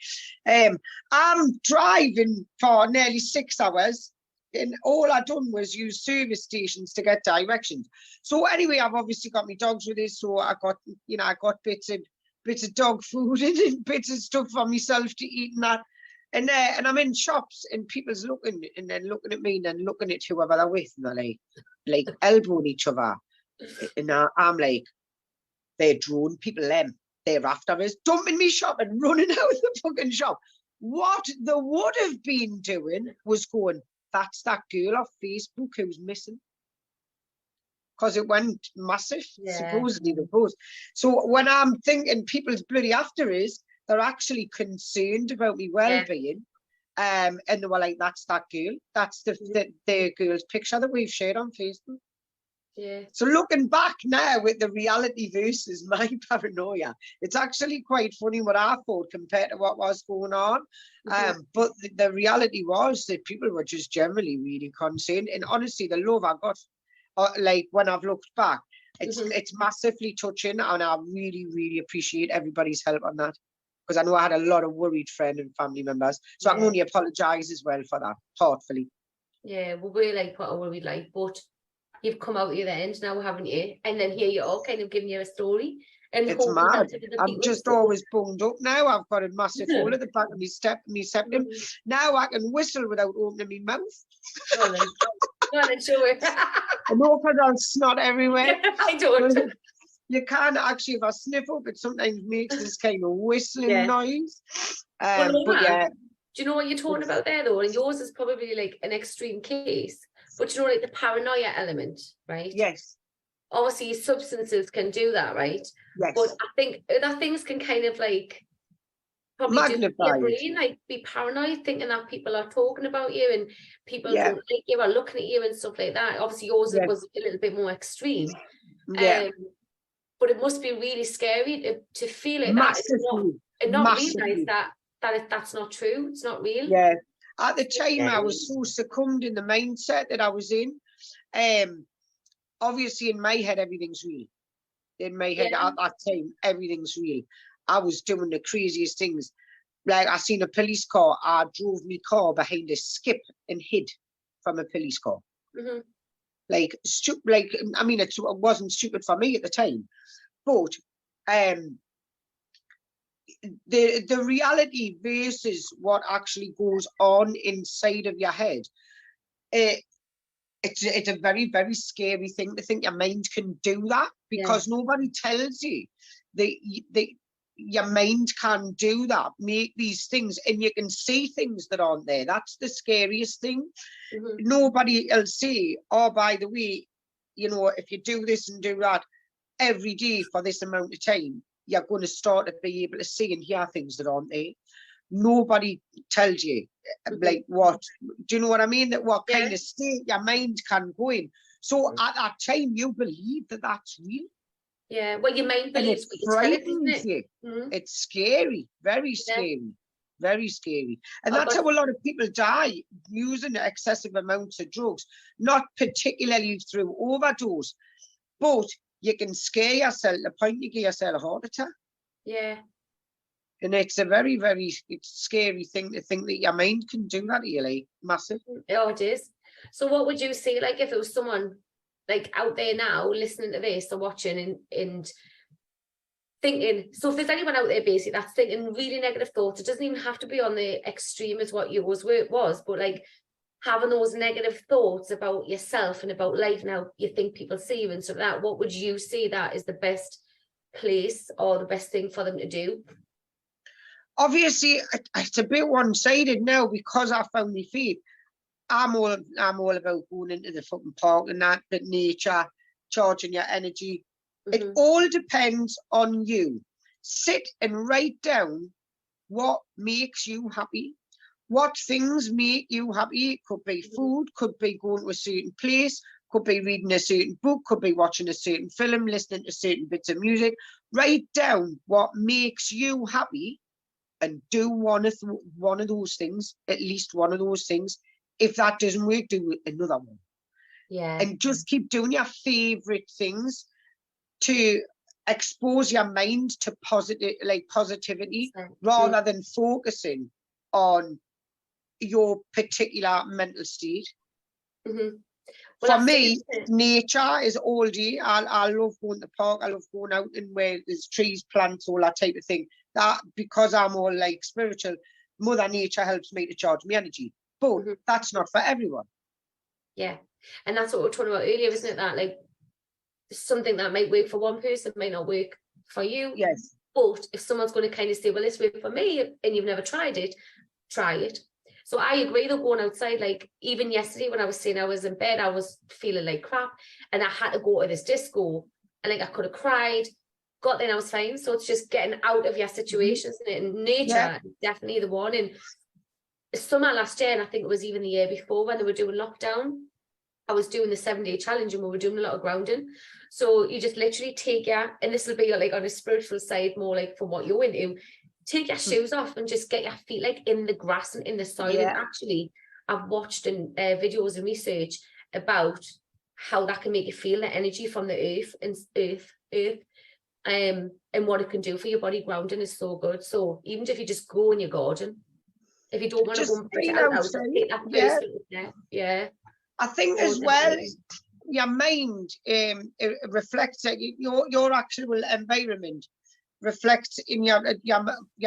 I'm driving for nearly 6 hours, and all I done was use service stations to get directions. So anyway, I've obviously got my dogs with us, so I got bits of dog food and bits of stuff for myself to eat and that. And I'm in shops and people's looking and then looking at me and then looking at whoever they're with, and they're like elbowing each other. And I'm like, they're drone people, they're after us, dumping me shop and running out of the fucking shop. What they would have been doing was going, that's that girl off Facebook who's missing. Because it went massive, supposedly the post. So when I'm thinking people's bloody after us, they're actually concerned about me well-being. And they were like, that's that girl. That's the girl's picture that we've shared on Facebook. Yeah. So looking back now with the reality versus my paranoia, it's actually quite funny what I thought compared to what was going on. But the reality was that people were just generally really concerned. And honestly, the love I got, like when I've looked back, it's massively touching, and I really, really appreciate everybody's help on that. Because I know I had a lot of worried friends and family members. So I can only apologise as well for that, heartfully. Yeah, well, we're like what we'd like, but you've come out the other end now, haven't you? And then here you are, kind of giving you a story. And it's mad. I'm just always bunged up now. I've got a massive hole at the back of my septum. Now I can whistle without opening my mouth. Go on and show it. I know because I'll snot everywhere. I don't. You can't actually, if I sniff up, it sometimes makes this kind of whistling noise. Well, but yeah. Do you know what you're talking about there, though? And yours is probably like an extreme case. But you know, like the paranoia element, right? Yes. Obviously, substances can do that, right? Yes. But I think other things can kind of like probably magnify your brain, like be paranoid, thinking that people are talking about you and people don't like you or looking at you and stuff like that. Obviously, yours was a little bit more extreme. Yeah. But it must be really scary to feel like massively, that and not realise that's not true. It's not real. Yeah. At the time, I was so succumbed in the mindset that I was in. Obviously, in my head, everything's real. In my head, at that time, everything's real. I was doing the craziest things. Like, I seen a police car. I drove my car behind a skip and hid from a police car. Like, I mean, it wasn't stupid for me at the time. But the reality versus what actually goes on inside of your head, it's a very, very scary thing to think your mind can do that, because nobody tells you that your mind can do that, make these things, and you can see things that aren't there. That's the scariest thing. Nobody will say, oh, by the way, you know, if you do this and do that every day for this amount of time, you're going to start to be able to see and hear things that aren't there. Nobody tells you, like, what, do you know what I mean? That what kind of state your mind can go in. So at that time, you believe that that's real. Yeah, well, your mind believes what you tell it, isn't it? It's scary, very scary, very scary. And that's how a lot of people die, using excessive amounts of drugs, not particularly through overdose, but you can scare yourself to the point you give yourself a heart attack. Yeah. And it's a very, very scary thing to think that your mind can do that, really. Massive. Oh, it is. So what would you say, like, if it was someone like out there now listening to this or watching and thinking, so if there's anyone out there basically that's thinking really negative thoughts, it doesn't even have to be on the extreme as what yours was, but like having those negative thoughts about yourself and about life, now you think people see you and stuff like that, what would you say that is the best place or the best thing for them to do? Obviously, it's a bit one-sided now because I found my feet. I'm all about going into the fucking park and that, but nature, charging your energy. It all depends on you. Sit and write down what makes you happy. What things make you happy? It could be food, could be going to a certain place, could be reading a certain book, could be watching a certain film, listening to certain bits of music. Write down what makes you happy and do one of those things, at least one of those things. If that doesn't work, do another one. Yeah. And just keep doing your favorite things to expose your mind to positivity, rather than focusing on your particular mental state. Well, for me, nature is all day. I love going to the park. I love going out and where there's trees, plants, all that type of thing. That, because I'm all like spiritual, Mother Nature helps me to charge my energy. But that's not for everyone. Yeah. And that's what we were talking about earlier, isn't it? That like something that might work for one person might not work for you. Yes. But if someone's going to kind of say, well, this worked for me and you've never tried it, try it. So I agree though, going outside, like even yesterday when I was saying I was in bed, I was feeling like crap and I had to go to this disco and like I could have cried, got there and I was fine. So it's just getting out of your situations, and nature is definitely the one. And summer last year, and I think it was even the year before when they were doing lockdown, I was doing the 7-day challenge and we were doing a lot of grounding. So you just literally take and this will be like on a spiritual side, more like from what you're into, take your shoes off and just get your feet like in the grass and in the soil. And actually, I've watched videos and research about how that can make you feel the energy from the earth, and what it can do for your body. Grounding is so good. So even if you just go in your garden, if you don't want to go and put it out, take that first step. Yeah. I think as well, your mind reflects your actual environment reflects in your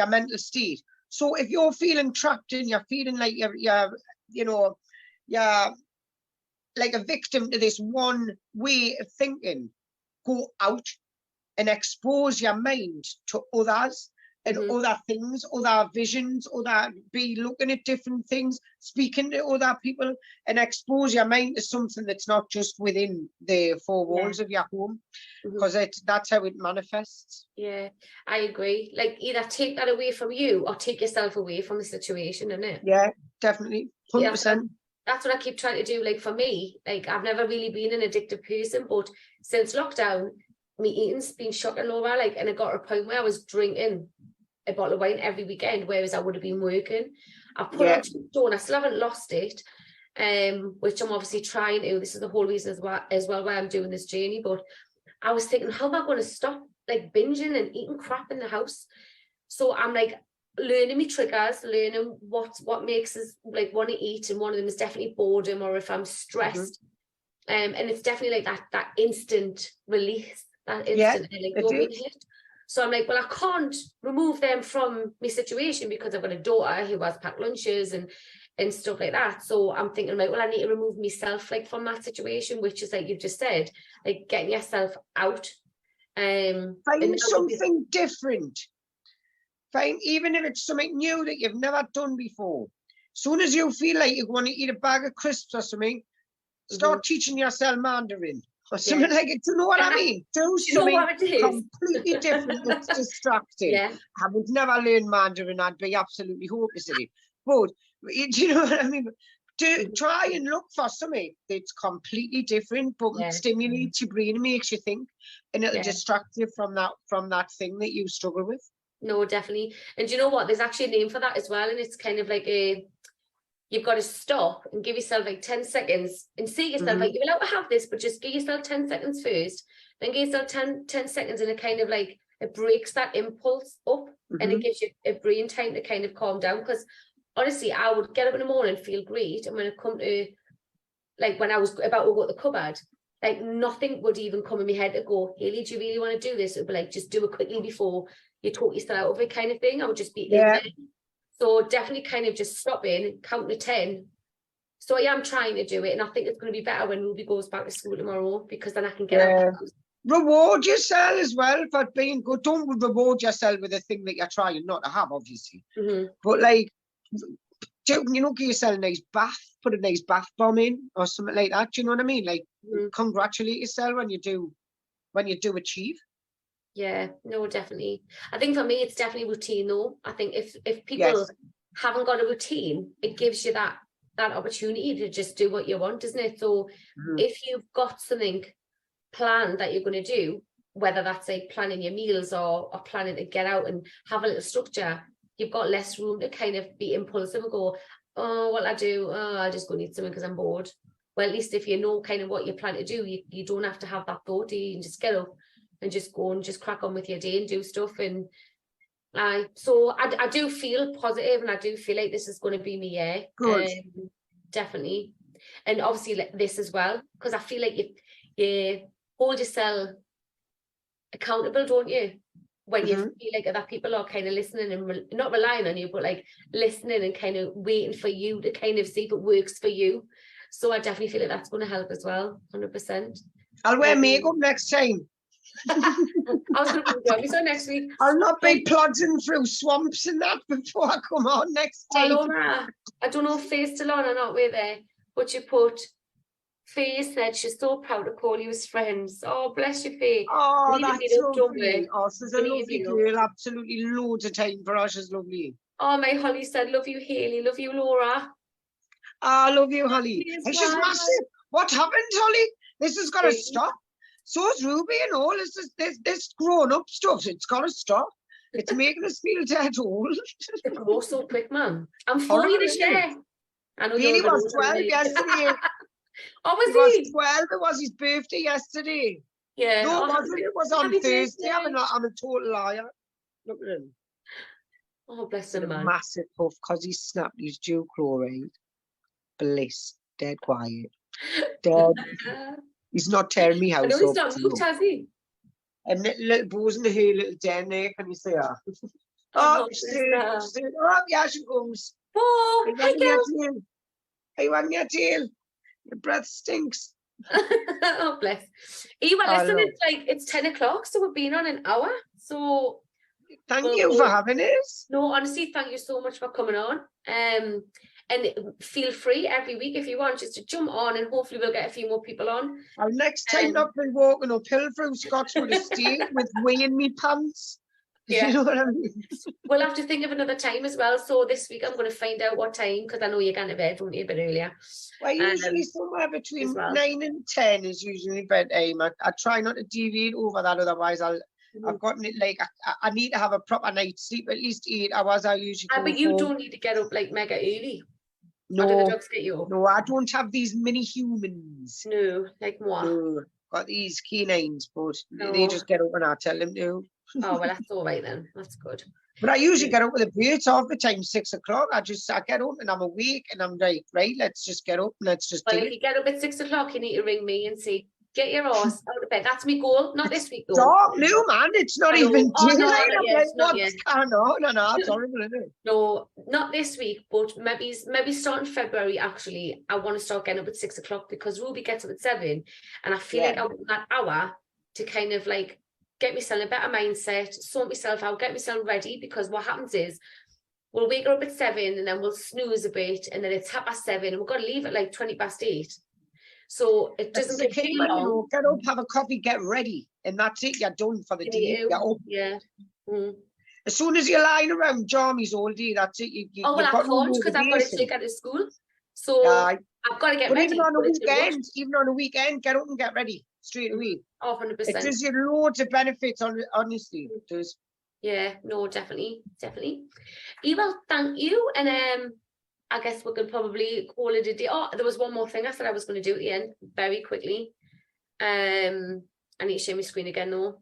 mental state. So if you're feeling trapped and you're feeling like you're like a victim to this one way of thinking, go out and expose your mind to others and other things, other visions, be looking at different things, speaking to other people, and expose your mind to something that's not just within the four walls of your home, because that's how it manifests. Yeah, I agree. Like, either take that away from you or take yourself away from the situation, isn't it? Yeah, definitely, 100%. Yeah, that's what I keep trying to do. Like, for me, like, I've never really been an addictive person, but since lockdown, my eating's been shocking over, like, and it got to a point where I was drinking a bottle of wine every weekend, whereas I would have been working. I've put on stone. I still haven't lost it, which I'm obviously trying to. This is the whole reason as well why I'm doing this journey. But I was thinking, how am I going to stop like binging and eating crap in the house? So I'm like learning my triggers, learning what makes us like want to eat, and one of them is definitely boredom, or if I'm stressed. And it's definitely like that instant release, that instant dopamine hit. So I'm like, well, I can't remove them from my situation because I've got a daughter who has packed lunches and stuff like that. So I'm thinking, like, well, I need to remove myself like from that situation, which is like you've just said, like getting yourself out. Find something different. Find, even if it's something new that you've never done before. As soon as you feel like you want to eat a bag of crisps or something, start teaching yourself Mandarin. Or something like it. Do you know what I mean? Do something completely different that's distracting. I would never learn Mandarin. I'd be absolutely hopeless at it. But do you know what I mean? Try and look for something that's completely different, but stimulates your brain and makes you think, and it'll distract you from that thing that you struggle with. No, definitely. And do you know what? There's actually a name for that as well, and it's kind of like you've got to stop and give yourself like 10 seconds and see yourself like, you're allowed to have this, but just give yourself 10 seconds first, then give yourself 10 seconds, and it kind of like, it breaks that impulse up and it gives you a brain time to kind of calm down. Because honestly, I would get up in the morning, feel great, and when it come to, like, when I was about to go to the cupboard, like nothing would even come in my head to go, Hayley, do you really want to do this? It would be like, just do it quickly before you talk yourself out of it, kind of thing. I would just be in there. So definitely kind of just stopping, count to 10. So I am trying to do it, and I think it's going to be better when Ruby goes back to school tomorrow, because then I can get out. Reward yourself as well for being good. Don't reward yourself with a thing that you're trying not to have, obviously. But like, give yourself a nice bath, put a nice bath bomb in or something like that. Do you know what I mean? Like, congratulate yourself when you do achieve. Yeah, no, definitely. I think for me, it's definitely routine though. I think if people haven't got a routine, it gives you that opportunity to just do what you want, isn't it? So if you've got something planned that you're going to do, whether that's like planning your meals or planning to get out and have a little structure, you've got less room to kind of be impulsive and go, oh, what I do? Oh, I just go need something because I'm bored. Well, at least if you know kind of what you plan to do, you don't have to have that thought. You can just get up and just go and just crack on with your day and do stuff. And so I do feel positive, and I do feel like this is going to be my year. Good. Definitely. And obviously like this as well, because I feel like you hold yourself accountable, don't you? When you feel like other people are kind of listening and not relying on you, but like listening and kind of waiting for you to kind of see if it works for you. So I definitely feel like that's going to help as well, 100%. I'll wear makeup next time. I was going to go so next week. I'll not be plodding through swamps and that before I come on next time. Laura, I don't know if Faye's still on or not with there, but you put, Faye said she's so proud to call you as friends. Oh, bless you, Faye. Oh, that's lovely. Oh, she's a lovely girl. Absolutely loads of time for her. She's lovely. Oh, my Holly said, love you, Hayley. Love you, Laura. I love you, Holly. Yes, It's just why? massive. What happened, Holly? This has got to Really? stop. So's Ruby and all. This grown up stuff. It's got to stop. It's making us feel dead old. It grows so quick, man. I'm 40 Horrible, this isn't it? year. I know He you're a bit was older than 12 me. yesterday. Oh, was He was he? 12. It was his birthday yesterday. Yeah. No, Oh, it wasn't. It was on happy Thursday. birthday. I'm a total liar. Look at him. Oh, bless With him, a man. massive puff because he snapped his dual chloride. Bliss. Dead quiet. Dead. He's not tearing me I house know he's up. not moved, has he? And little bows in the hair, little den there. Can you see her? Oh, Oh, yeah, she comes. oh, hi, girl. Hey, wagging your tail. Your breath stinks. Oh, bless. Well, Oh, listen, no. it's 10 o'clock, so we've been on an hour. So Thank you for having us. no, honestly, thank you so much for coming on. And feel free every week if you want just to jump on, and hopefully we'll get a few more people on. I'll next time not be walking uphill through Scotswood Estate with wee in me pants. Yeah. You know what I mean? We'll have to think of another time as well. So this week I'm going to find out what time, because I know you're going to bed, don't you, a bit earlier. Well, usually somewhere between well. 9 and 10 is usually bedtime. I try not to deviate over that, otherwise I've gotten it like I need to have a proper night's sleep, at least 8 hours. I usually go but you for. don't need to get up like mega early. No, or do the dogs get you up? No, I don't have these mini humans. No, like what? No, got these canines, but No. they just get up when I tell them to. Oh, well, that's all right then. That's good. But I usually get up with a birds half the time, 6 o'clock. I get up and I'm awake and I'm like, right, let's just get up and let's just Well, do if you get up at 6 o'clock, you need to ring me and say, get your ass out of bed. That's my goal. Not this week, though. Dark, no, man. It's not even daylight. I'm like, what's going on? No, it's horrible, isn't it? No, not this week, but maybe starting February, actually, I want to start getting up at 6 o'clock, because Ruby gets up at 7, and I feel like I want that hour to kind of like get myself in a better mindset, sort myself out, get myself ready, because what happens is we'll wake her up at 7 and then we'll snooze a bit, and then it's 7:30 and we've got to leave at like 8:20. So it doesn't take too long. Get up, have a coffee, get ready, and that's it. You're done for the day. You're up. Yeah. As soon as you're lying around jammies all day, that's it. I can't, because I've got to take her to school. So I've got to get ready. Even on a weekend, get up and get ready straight away. Oh, 100%. It does you loads of benefits, honestly. It does. Yeah, no, definitely. Well, thank you. And I guess we could probably call it a day. Oh, there was one more thing I said I was going to do at the end, very quickly. I need to share my screen again, though.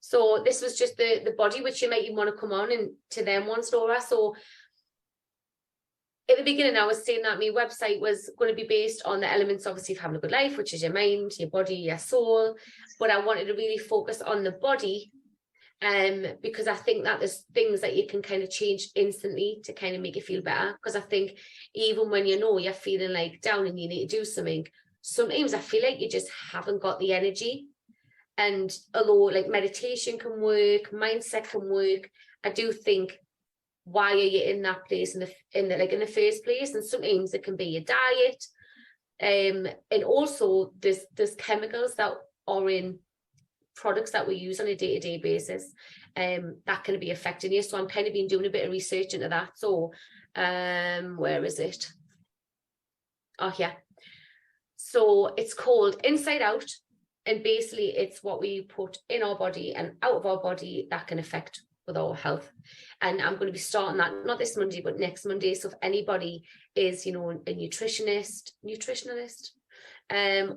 So this was just the body, which you might even want to come on and to them once, Laura. So at the beginning, I was saying that my website was going to be based on the elements, obviously, of having a good life, which is your mind, your body, your soul. But I wanted to really focus on the body, because I think that there's things that you can kind of change instantly to kind of make you feel better. Because I think even when you're feeling like down and you need to do something, sometimes I feel like you just haven't got the energy. And although like meditation can work, mindset can work, I do think, why are you in that place in the first place? And sometimes it can be your diet, and also there's chemicals that are in products that we use on a day-to-day basis, that can be affecting you. So I'm kind of been doing a bit of research into that. So where is it? Oh yeah, so it's called Inside Out, and basically it's what we put in our body and out of our body that can affect with our health. And I'm going to be starting that not this Monday but next Monday. So if anybody is a nutritionist,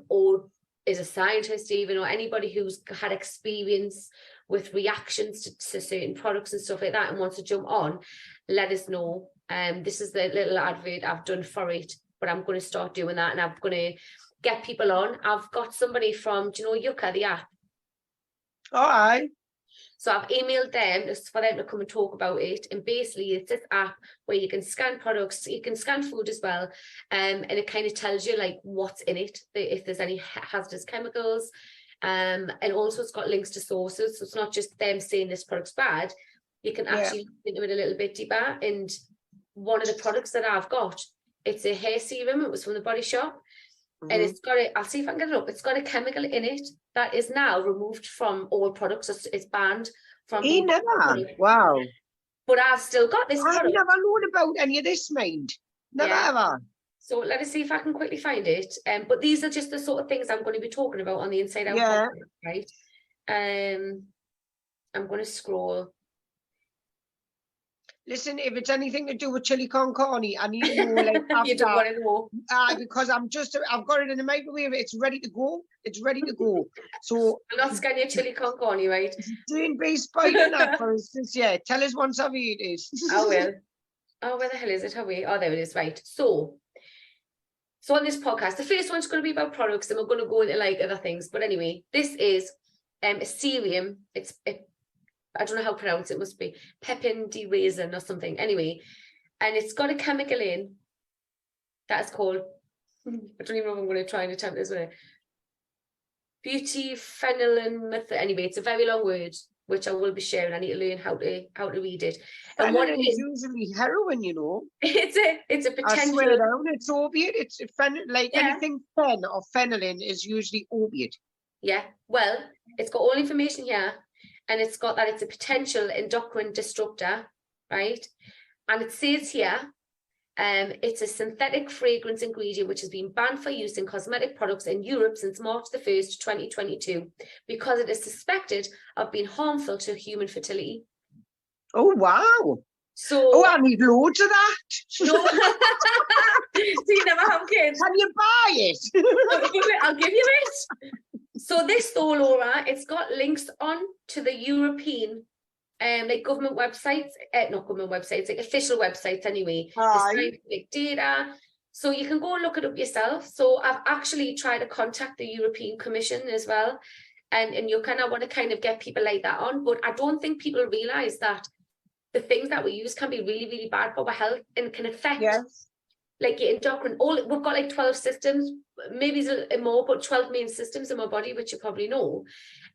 or is a scientist even, or anybody who's had experience with reactions to certain products and stuff like that and wants to jump on, let us know. This is the little advert I've done for it, but I'm going to start doing that, and I'm going to get people on. I've got somebody from, do you know Yucca, the app? All right. So I've emailed them just for them to come and talk about it. And basically it's this app where you can scan products, you can scan food as well. And it kind of tells you like what's in it, if there's any hazardous chemicals. And also it's got links to sources. So it's not just them saying this product's bad. You can actually look into it a little bit deeper. And one of the products that I've got, it's a hair serum. It was from the Body Shop. And it's got I'll see if I can get it up. It's got a chemical in it that is now removed from all products. It's banned from He never. Wow. But I've still got this I've product. never known about any of this, mind. Never ever. So let us see if I can quickly find it. But these are just the sort of things I'm going to be talking about on the Inside Out podcast, right? I'm going to scroll. Listen, if it's anything to do with chili con carne, I need to know, like, after, you don't want to know. because I've got it in the microwave. It's ready to go. It's ready to go. So I'm not scanning your chili con carne, right? Don't be spoiling that for us. Yeah, tell us once I've eaten it. I will. Oh, where the hell is it? Oh, there it is. Right. So on this podcast, the first one's going to be about products, and we're going to go into like other things. But anyway, this is a serum. I don't know how to pronounce it. Must be pepin de raisin or something. Anyway, and it's got a chemical in that is called, I don't even know if I'm going to try and attempt this one. Butyphenylene method. Anyway, it's a very long word, which I will be sharing. I need to learn how to read it. And what it is usually heroin, you know. It's a potential. I swear down, it's opiate. It's anything fen or phenylene is usually opiate. Yeah. Well, it's got all information here. And it's got that it's a potential endocrine disruptor, right? And it says here, it's a synthetic fragrance ingredient which has been banned for use in cosmetic products in Europe since March the 1st, 2022, because it is suspected of being harmful to human fertility. Oh, wow. So I need loads of that. No. So you never have kids. Can you buy it? I'll give you it. So this though, Laura, it's got links on to the European like government websites, not government websites, like official websites anyway. The scientific data. So you can go and look it up yourself. So I've actually tried to contact the European Commission as well. And you kind of want to kind of get people like that on. But I don't think people realise that the things that we use can be really, really bad for our health and can affect like your endocrine. We've got like 12 systems, maybe more, but 12 main systems in my body, which you probably know.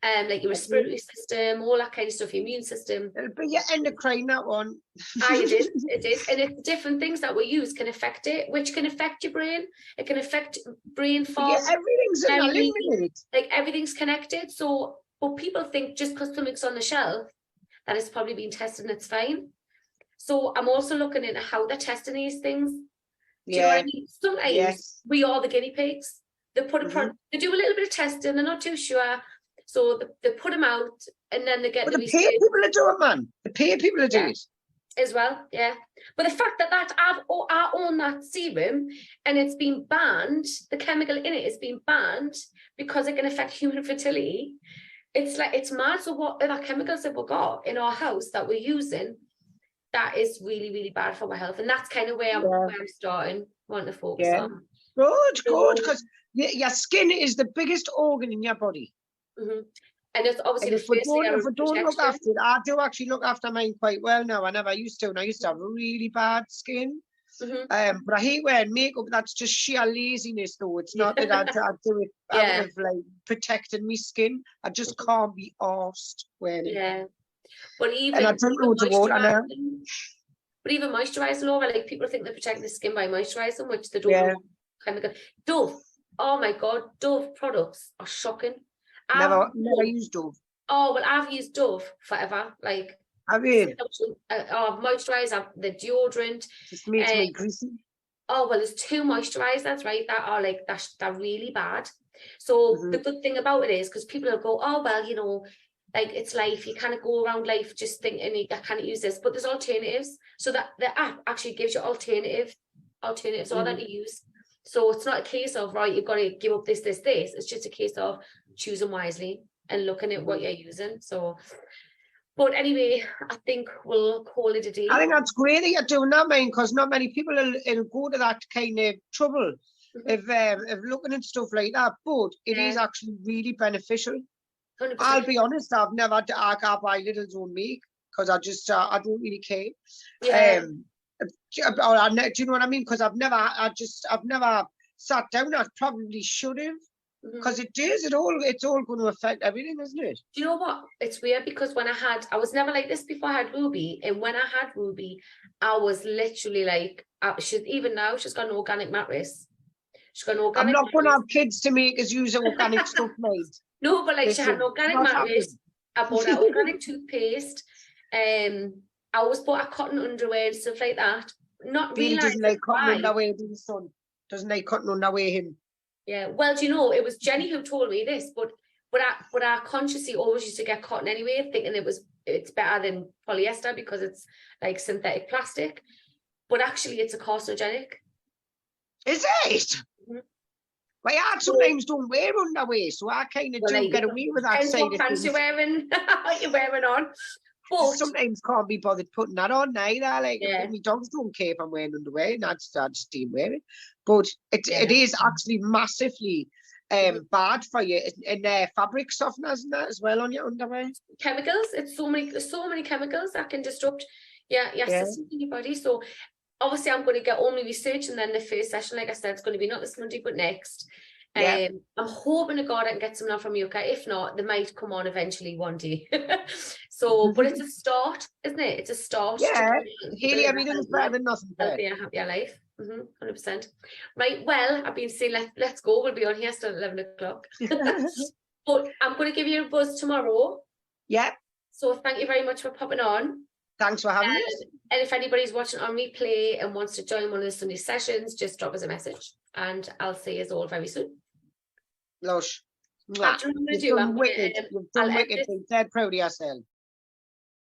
Like your respiratory system, all that kind of stuff, your immune system. It'll be your endocrine, that one. It is. And it's different things that we use can affect it, which can affect your brain. It can affect brain fog. Yeah, everything's interlinked. Like everything's connected. So, but people think just because something's on the shelf, that it's probably been tested and it's fine. So I'm also looking into how they're testing these things. Do you know what I mean? Sometimes we are the guinea pigs. They put they do a little bit of testing, they're not too sure. So they put them out and then they get the pay people to do it, man. The pay people to do it. As well, yeah. But the fact that I own that serum and it's been banned, the chemical in it is being banned because it can affect human fertility. It's like, it's mad. So what other chemicals have we got in our house that we're using that is really, really bad for our health? And that's kind of where I'm starting, wanting to focus on. Good, because your skin is the biggest organ in your body. And it's obviously if we don't look after it, I do actually look after mine quite well now. I never used to, and I used to have really bad skin. But I hate wearing makeup. That's just sheer laziness, though. It's not that I do it out of like protecting my skin. I just can't be arsed wearing it. But even and I drink loads of water now. But even moisturising, Laura, like people think they protect the skin by moisturising, which they don't know. Chemical. Dove. Oh my God, Dove products are shocking. Never used Dove. Oh well, I've used Dove forever. Like, have you? Moisturiser, the deodorant. Just makes me greasy. Oh well, there's 2 moisturisers, right? That are like they're really bad. So the good thing about it is because people will go, oh well, you know, like it's life. You kind of go around life just thinking I can't use this, but there's alternatives. So that the app actually gives you alternatives all that to use. So it's not a case of right, you've got to give up this. It's just a case of choosing wisely and looking at what you're using. So, but anyway, I think we'll call it a day. I think that's great that you're doing that, man, because not many people will go to that kind of trouble of looking at stuff like that. But it is actually really beneficial. 100%. I'll be honest, I buy little don't make because I don't really care. Do you know what I mean? Because I've never sat down. I probably should have, because it's all going to affect everything, isn't it? Do you know what? It's weird because I was never like this before I had Ruby, and when I had Ruby, I was literally like, even now she's got an organic mattress. She's got an organic. I'm not going to have kids to make us use organic stuff, mate. No, but like she had an organic mattress. I bought our organic toothpaste. I always bought our cotton underwear and stuff like that. Not Bill realising doesn't like cotton why. underwear, does his son? Doesn't like cotton underwear, him. Yeah, well, do you know, it was Jenny who told me this, but I consciously always used to get cotton anyway, thinking it's better than polyester because it's like synthetic plastic. But actually, it's a carcinogenic. Is it? Mhm. Well, I sometimes don't wear underwear, so I kind of do get away with that side of things. You're wearing on. But sometimes can't be bothered putting that on either. Like, yeah. my dogs don't care if I'm wearing underwear, and I just don't wear it. But it is actually massively bad for you. And fabric softeners and that as well on your underwear. Chemicals. It's so many chemicals that can disrupt your system in your body. So obviously I'm going to get all my research, and then the first session, like I said, it's going to be not this Monday but next. I'm hoping to God I can get some from you. Okay, if not, they might come on eventually one day. So, but it's a start, isn't it? It's a start. Yeah, Haley, everything's better than nothing. Healthier, happier life. 100%. Right. Well, I've been saying let's go. We'll be on here still at 11 o'clock. But I'm going to give you a buzz tomorrow. Yeah. So thank you very much for popping on. Thanks for having us. And if anybody's watching on replay and wants to join one of the Sunday sessions, just drop us a message, and I'll see you all very soon. Lush. You've done wicked. You've done wicked. I'm dead proud of yourself.